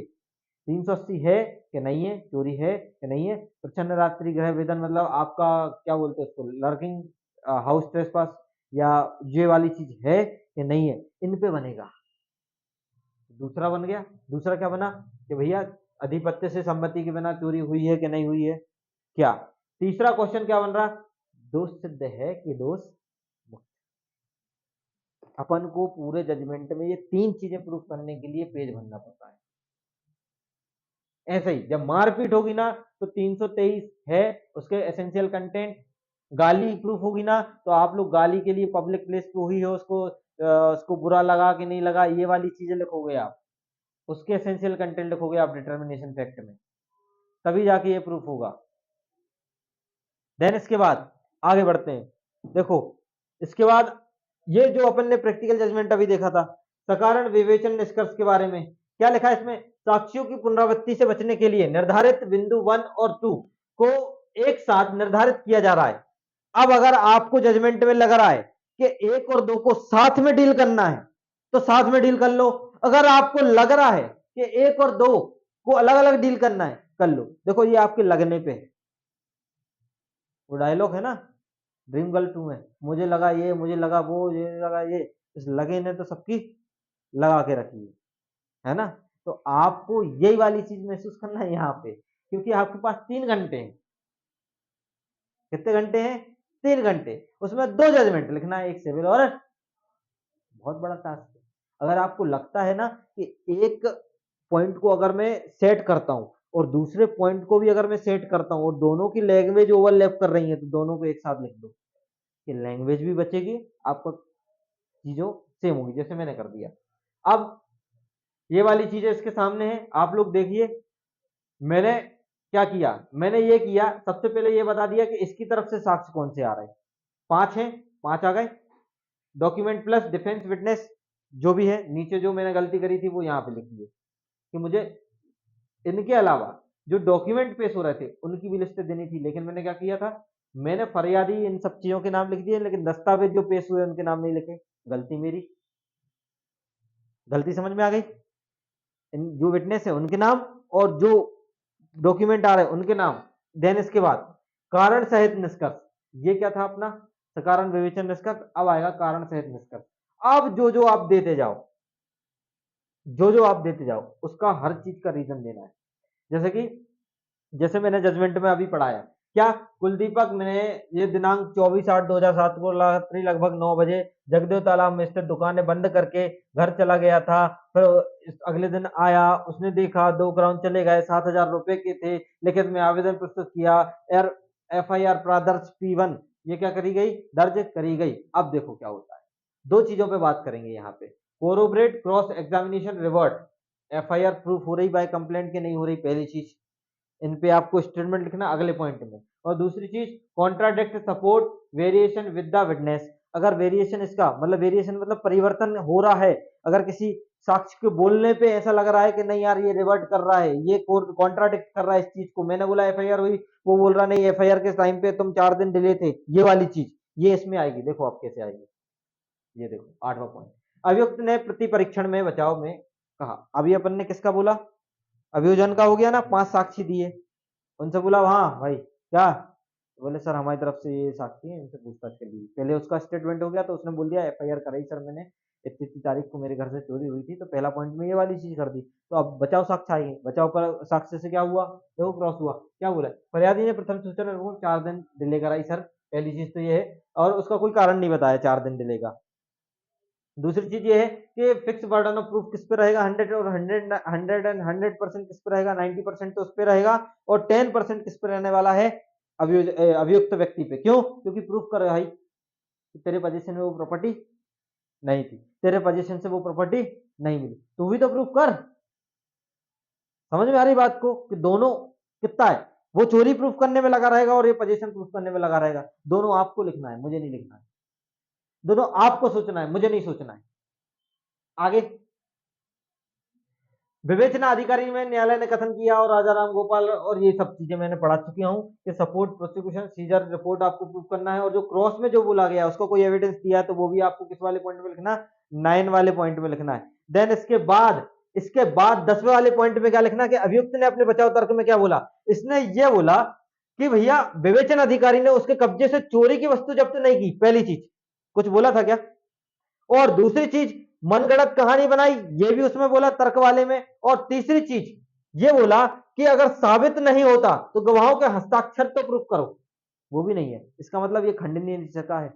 380 है कि नहीं है, चोरी है कि नहीं है, प्रचंड रात्रि ग्रह वेदन मतलब आपका क्या बोलते हैं उसको, लर्किंग हाउस ट्रेसपास या ये वाली चीज है कि नहीं है, इन पे बनेगा। दूसरा बन गया। दूसरा क्या बना कि भैया अधिपत्य से संपत्ति के बिना चोरी हुई है कि नहीं हुई है। क्या तीसरा क्वेश्चन क्या बन रहा? दोष सिद्ध है कि दोष मुक्त। अपन को पूरे जजमेंट में ये 3 चीजें प्रूफ करने के लिए पेज भरना पड़ता है। ऐसे ही जब मारपीट होगी ना तो 323 है उसके एसेंशियल कंटेंट। गाली प्रूफ होगी ना तो आप लोग गाली के लिए पब्लिक प्लेस पे हुई है उसको बुरा लगा कि नहीं लगा, ये वाली चीजें लिखोगे आप, उसके एसेंशियल कंटेंट लिखोगे आप डिटर्मिनेशन फैक्ट में, तभी जाके ये प्रूफ होगा। देन इसके बाद आगे बढ़ते हैं। देखो इसके बाद ये जो अपन ने प्रैक्टिकल जजमेंट अभी देखा था, सकारण विवेचन निष्कर्ष के बारे में क्या लिखा है इसमें? साक्ष्यों की पुनरावृत्ति से बचने के लिए निर्धारित बिंदु 1 और 2 को एक साथ निर्धारित किया जा रहा है। अब अगर आपको जजमेंट में लग रहा है कि 1 और 2 को साथ में डील करना है तो साथ में डील कर लो। अगर आपको लग रहा है कि 1 और 2 को अलग अलग डील करना है, कर लो। देखो ये आपके लगने पे है। वो डायलॉग है ना ड्रीम गर्ल 2 में, मुझे लगा ये, मुझे लगा वो, ये लगा ये, इस लगे ने तो सबकी लगा के रखी है ना। तो आपको यही वाली चीज महसूस करना है यहाँ पे, क्योंकि आपके पास 3 घंटे हैं। कितने घंटे हैं? 3 घंटे। उसमें 2 जजमेंट लिखना है, एक सिविल और बहुत बड़ा टास्क है। अगर आपको लगता है ना कि एक पॉइंट को अगर मैं सेट करता हूं और दूसरे पॉइंट को भी अगर मैं सेट करता हूं और दोनों की लैंग्वेज ओवरलैप कर रही है तो दोनों को एक साथ लिख दो, कि लैंग्वेज भी बचेगी, आपको चीजों सेम होगी, जैसे मैंने कर दिया। अब ये वाली चीजें इसके सामने है, आप लोग देखिए। मैंने क्या किया? मैंने ये किया, सबसे पहले ये बता दिया कि इसकी तरफ से साक्ष्य कौन से आ रहे हैं। 5 हैं, 5 आ गए। डॉक्यूमेंट प्लस डिफेंस विटनेस जो भी है, नीचे जो मैंने गलती करी थी वो यहाँ पे लिख दिए कि मुझे इनके अलावा जो डॉक्यूमेंट पेश हो रहे थे उनकी भी लिस्ट देनी थी। लेकिन मैंने क्या किया था, मैंने फरियादी इन सब चीजों के नाम लिख दिए, लेकिन दस्तावेज जो पेश हुए उनके नाम नहीं लिखे। गलती मेरी, गलती समझ में आ गई? जो विटनेस है उनके नाम और जो डॉक्यूमेंट आ रहे हैं उनके नाम। देन इसके बाद कारण सहित निष्कर्ष, ये क्या था अपना सकारण विवेचन निष्कर्ष, अब आएगा कारण सहित निष्कर्ष। अब जो जो आप देते जाओ, जो जो आप देते जाओ उसका हर चीज का रीजन देना है। जैसे कि जैसे मैंने जजमेंट में अभी पढ़ाया, क्या कुलदीपक मैंने ये दिनांक 24/8/2007 को रात्रि लगभग 9 बजे जगदेव तालाब में स्थित दुकानें बंद करके घर चला गया था। फिर अगले दिन आया, उसने देखा 2 ग्राउंड चले गए, 7,000 रुपए के थे। लिखित में आवेदन प्रस्तुत किया, FIR प्रादर्श P1 ये क्या करी गई, दर्ज करी गई। अब देखो क्या होता है, दो चीजों पे बात करेंगे यहाँ पे, corroborate cross examination revert, FIR proof हो रही बाय कंप्लेंट के नहीं हो रही, पहली चीज इन पे आपको स्टेटमेंट लिखना अगले पॉइंट में। और दूसरी चीज contradict support variation with the witness, अगर वेरिएशन इसका मतलब वेरिएशन मतलब परिवर्तन हो रहा है, अगर किसी साक्ष्य के बोलने पे ऐसा लग रहा है कि नहीं यार ये रिवर्ट कर रहा है, ये कॉन्ट्राडिक्ट कर रहा है इस चीज को, मैंने बोला FIR हुई, वो बोल रहा नहीं FIR के टाइम पे तुम 4 दिन डिले थे, ये वाली चीज ये इसमें आएगी। देखो आप कैसे आएगी, ये देखो 8वां पॉइंट, अभियुक्त ने प्रति परीक्षण में बचाव में कहा। अभी अपन ने किसका बोला, अभियोजन का हो गया ना, 5 साक्षी दिए, उनसे बोला हाँ भाई क्या, बोले सर हमारी तरफ से ये साक्षी है, इनसे पूछताछ कर ली। पहले उसका स्टेटमेंट हो गया तो उसने बोल दिया FIR कराई सर मैंने, इतनी तारीख को मेरे घर से चोरी हुई थी, तो पहला पॉइंट में ये वाली चीज कर दी। तो अब बचाव साक्ष्य आएंगे, बचाव पर साक्ष्य से क्या हुआ, देखो क्रॉस हुआ, क्या बोला, फरियादी ने प्रथम सूचना को 4 दिन डिले कराई सर, पहली चीज तो ये है, और उसका कोई कारण नहीं बताया 4 दिन डिले का। दूसरी चीज ये है कि फिक्स बर्डन ऑफ प्रूफ किस पे रहेगा, 100 और 100% किस पे रहेगा, 90% तो उस पे रहेगा, और 10% किस पे रहने वाला है, अभियुक्त व्यक्ति पे। क्यों, क्योंकि प्रूफ कर भाई तेरे पोजीशन में वो प्रॉपर्टी नहीं थी, तेरे पोजीशन से वो प्रॉपर्टी नहीं मिली, तू भी तो प्रूफ कर। समझ में आ रही बात को कि दोनों कितना है, वो चोरी प्रूफ करने में लगा रहेगा और ये पोजीशन प्रूफ करने में लगा रहेगा। दोनों आपको लिखना है, मुझे नहीं लिखना है, दोनों आपको सोचना है, मुझे नहीं सोचना है। आगे विवेचना अधिकारी में न्यायालय ने कथन किया और राजा राम गोपाल, और ये सब चीजें मैंने पढ़ा चुकी हूँ कि सपोर्ट प्रोसिक्यूशन सीजर रिपोर्ट आपको प्रूफ करना है, और जो क्रॉस में जो बोला गया उसको कोई एविडेंस दिया है तो वो भी आपको किस वाले पॉइंट में लिखना, 9 वाले पॉइंट में लिखना है। देन इसके बाद 10वें वाले पॉइंट में क्या लिखना कि अभियुक्त ने अपने बचाव तर्क में क्या बोला, इसने ये बोला कि भैया विवेचन अधिकारी ने उसके कब्जे से चोरी की वस्तु जब्त नहीं की, पहली चीज, कुछ बोला था क्या, और दूसरी चीज मनगढ़ंत कहानी बनाई, ये भी उसमें बोला तर्क वाले में, और तीसरी चीज ये बोला कि अगर साबित नहीं होता तो गवाहों के हस्ताक्षर तो प्रूफ करो, वो भी नहीं है। इसका मतलब ये खंडनीय नेचर का है,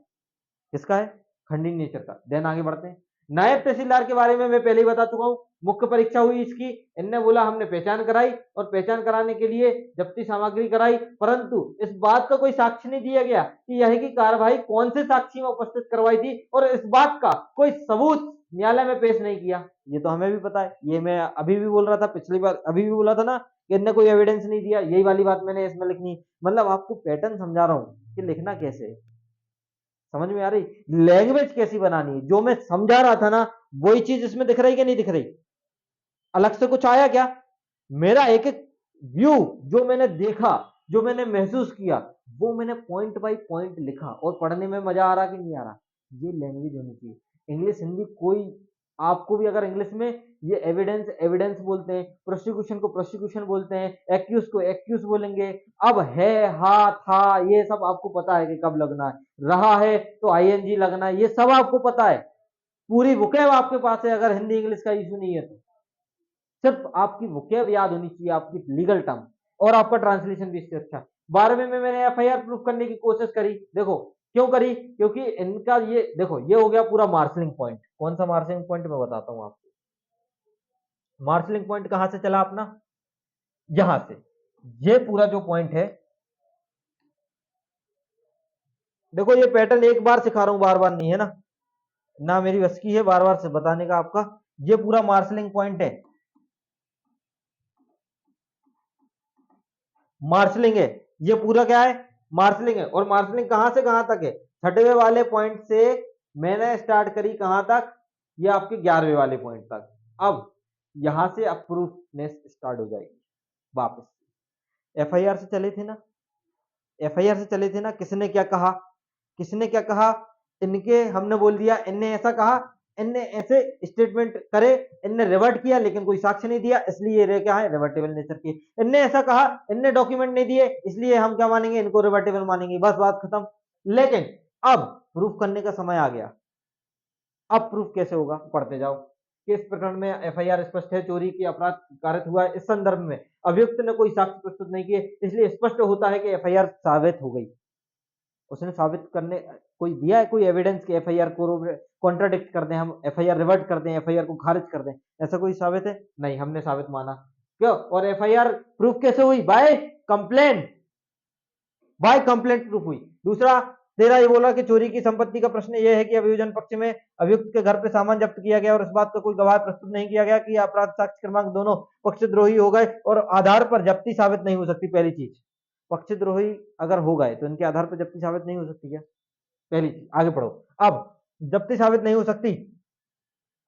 किसका है, खंडनीय नेचर का। देन आगे बढ़ते हैं, नायब तहसीलदार के बारे में मैं पहले ही बता चुका हूं, मुख्य परीक्षा हुई इसकी, इनने बोला हमने पहचान कराई और पहचान कराने के लिए जब्ती सामग्री कराई, परंतु इस बात का कोई साक्ष्य नहीं दिया गया कि यह की कार्रवाई कौन से साक्षी में उपस्थित करवाई थी, और इस बात का कोई सबूत न्यायालय में पेश नहीं किया। ये तो हमें भी पता है, ये मैं अभी भी बोल रहा था, पिछली बार अभी भी बोला था ना कि इनने कोई एविडेंस नहीं दिया, यही वाली बात मैंने इसमें लिखनी। मतलब आपको पैटर्न समझा रहा हूं कि लिखना कैसे है, समझ में आ रही, लैंग्वेज कैसी बनानी है, जो मैं समझा रहा था ना वही चीज इसमें दिख रही कि नहीं दिख रही, अलग से कुछ आया क्या, मेरा एक एक व्यू जो मैंने देखा, जो मैंने महसूस किया, वो मैंने पॉइंट बाय पॉइंट लिखा, और पढ़ने में मजा आ रहा कि नहीं आ रहा, ये लैंग्वेज होनी चाहिए। इंग्लिश हिंदी कोई, आपको भी अगर इंग्लिश में ये एविडेंस एविडेंस बोलते हैं, प्रोसिक्यूशन को प्रोसिक्यूशन बोलते हैं, एक्यूज को एक्यूज बोलेंगे, अब है हा था ये सब आपको पता है कि कब लगना है, रहा है तो ING लगना है, ये सब आपको पता है, पूरी वोकैब आपके पास है। अगर हिंदी इंग्लिश का इशू नहीं है तो सिर्फ आपकी वोकैब याद होनी चाहिए, आपकी लीगल टर्म, और आपका ट्रांसलेशन भी इससे अच्छा। 12वीं में मैंने FIR प्रूफ करने की कोशिश करी, देखो क्यों करी, क्योंकि इनका ये देखो ये हो गया पूरा मार्शलिंग पॉइंट। कौन सा मार्शलिंग पॉइंट मैं बताता हूं आपको, मार्शलिंग पॉइंट कहां से चला अपना, यहां से, ये पूरा जो पॉइंट है, देखो ये पैटर्न एक बार सिखा रहा हूं, बार बार नहीं है ना, ना मेरी बस की है बार बार से बताने का आपका, ये पूरा मार्शलिंग पॉइंट है, मार्शलिंग है, ये पूरा क्या है, मार्शलिंग है। और मार्शलिंग कहां से कहां तक है, 6वें वाले पॉइंट से मैंने स्टार्ट करी कहां तक, ये आपके 11वें वाले पॉइंट तक। अब यहां से अब प्रूफनेस स्टार्ट हो जाएगी वापस, FIR से चले थे ना, FIR से चले थे ना, किसने क्या कहा, किसने क्या कहा, इनके हमने बोल दिया, इनने ऐसा कहा, इनने ऐसे स्टेटमेंट करे, इनने रिवर्ट किया लेकिन कोई साक्ष्य नहीं दिया, इसलिए ये क्या है, रिवर्टेबल नेचर की। इनने ऐसा कहा, इनने डॉक्यूमेंट नहीं दिए, इसलिए हम क्या मानेंगे, इनको रिवर्टेबल मानेंगे, बस बात खत्म। लेकिन अब प्रूफ करने का समय आ गया। अब प्रूफ कैसे होगा, पढ़ते जाओ। किस प्रकरण में एफआईआर स्पष्ट है, चोरी की अपराध कारित हुआ है, इस संदर्भ में अभियुक्त ने कोई साक्ष्य प्रस्तुत नहीं किए, इसलिए स्पष्ट होता है कि एफआईआर साबित हो गई। उसने साबित करने कोई दिया है, कोई एविडेंस कि एफआईआर को कॉन्ट्राडिक्ट कर दें, हम एफआईआर रिवर्ट कर दें, एफआईआर को खारिज कर दें, ऐसा कोई साबित है नहीं, हमने साबित माना। क्यों? और एफआईआर प्रूफ कैसे हुई, by complaint, by complaint proof हुई। दूसरा, तेरा ये बोला कि चोरी की संपत्ति का प्रश्न यह है कि अभियोजन पक्ष में अभियुक्त के घर पे सामान जब्त किया गया और इस बात का कोई गवाह प्रस्तुत नहीं किया गया कि अपराध साक्ष्य क्रमांक दोनों पक्षद्रोही हो गए और आधार पर जब्ती साबित नहीं हो सकती। पहली चीज, पक्षद्रोही अगर हो गए तो इनके आधार पर जब्ती साबित नहीं हो सकती क्या, पहली चीज। आगे पढ़ो। अब जब्ती साबित नहीं हो सकती,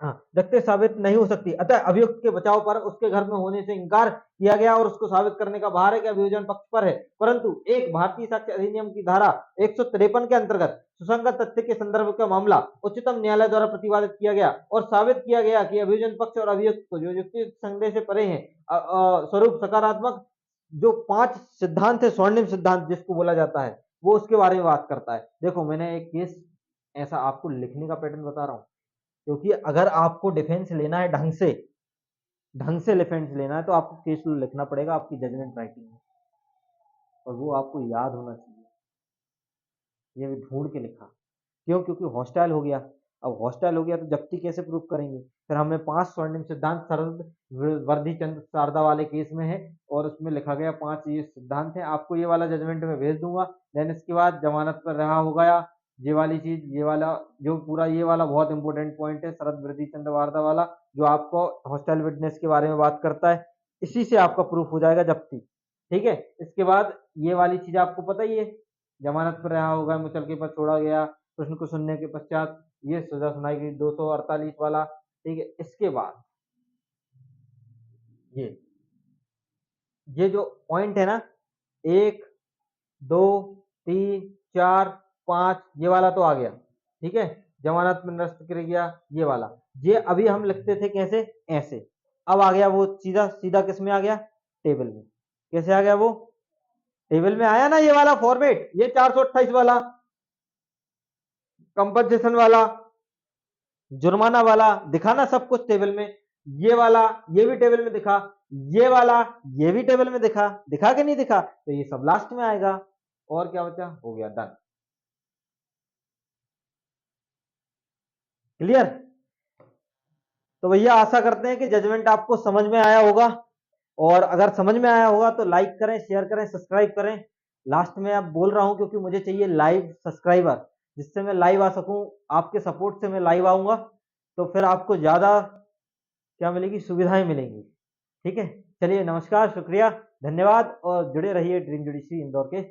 हाँ, जब्ती साबित नहीं हो सकती, अतः अभियुक्त के बचाव पर उसके घर में होने से इंकार किया गया और उसको साबित करने का भार है कि अभियोजन पक्ष पर है। परंतु एक भारतीय साक्ष्य अधिनियम की धारा 153 के अंतर्गत सुसंगत तथ्य के संदर्भ का मामला उच्चतम न्यायालय द्वारा प्रतिवादित किया गया और साबित किया गया कि अभियोजन पक्ष और अभियुक्त को जो युक्ति संदेह से परे हैं, स्वरूप सकारात्मक जो 5 सिद्धांत है, स्वर्णिम सिद्धांत जिसको बोला जाता है, वो उसके बारे में बात करता है। देखो, मैंने एक केस ऐसा आपको लिखने का पैटर्न बता रहा हूं, क्योंकि अगर आपको डिफेंस लेना है ढंग से डिफेंस लेना है तो आपको केस लिखना पड़ेगा आपकी जजमेंट राइटिंग में, और वो आपको याद होना चाहिए। ये भी ढूंढ के लिखा, क्यों? क्योंकि हॉस्टाइल हो गया। अब हॉस्टाइल हो गया तो जब्ती कैसे प्रूव करेंगे? फिर हमें 5 स्वर्णिम सिद्धांत शरद वर्धी चंद्र शारदा वाले केस में है और उसमें लिखा गया 5 ये सिद्धांत है। आपको ये वाला जजमेंट में भेज दूंगा। देन इसके बाद जमानत पर रहा हो गया, ये वाली चीज, ये वाला जो पूरा ये वाला बहुत इंपॉर्टेंट पॉइंट है, शरद वर्धी चंद्र वारदा वाला, जो आपको हॉस्टाइल विटनेस के बारे में बात करता है। इसी से आपका प्रूफ हो जाएगा जब्ती। ठीक है, इसके बाद ये वाली चीज आपको पता ही है, जमानत पर रहा होगा, मुचलके पर छोड़ा गया, प्रश्न को सुनने के पश्चात ये सजा सुनाई गई, 248 वाला। ठीक है, इसके बाद ये ये जो पॉइंट है ना, 1 2 3 4 5, ये वाला तो आ गया। ठीक है, जमानत में निरस्त कर गया, ये वाला। ये अभी हम लिखते थे कैसे, ऐसे। अब आ गया वो सीधा सीधा किस में आ गया, टेबल में। कैसे आ गया वो, टेबल में आया ना, ये वाला फॉर्मेट, ये 428 वाला, कंपनसेशन वाला, जुर्माना वाला, दिखा ना सब कुछ टेबल में। ये वाला, ये भी टेबल में दिखा, ये वाला, ये भी टेबल में दिखा, दिखा कि नहीं दिखा? तो ये सब लास्ट में आएगा। और क्या बचा, हो गया, डन। क्लियर? तो भैया आशा करते हैं कि जजमेंट आपको समझ में आया होगा, और अगर समझ में आया होगा तो लाइक करें, शेयर करें, सब्सक्राइब करें। लास्ट में अब बोल रहा हूं क्योंकि मुझे चाहिए लाइव सब्सक्राइबर, जिससे मैं लाइव आ सकूं। आपके सपोर्ट से मैं लाइव आऊंगा तो फिर आपको ज्यादा क्या मिलेगी, सुविधाएं मिलेंगी। ठीक है, चलिए, नमस्कार, शुक्रिया, धन्यवाद, और जुड़े रहिए ड्रीम जुडिशरी इंदौर के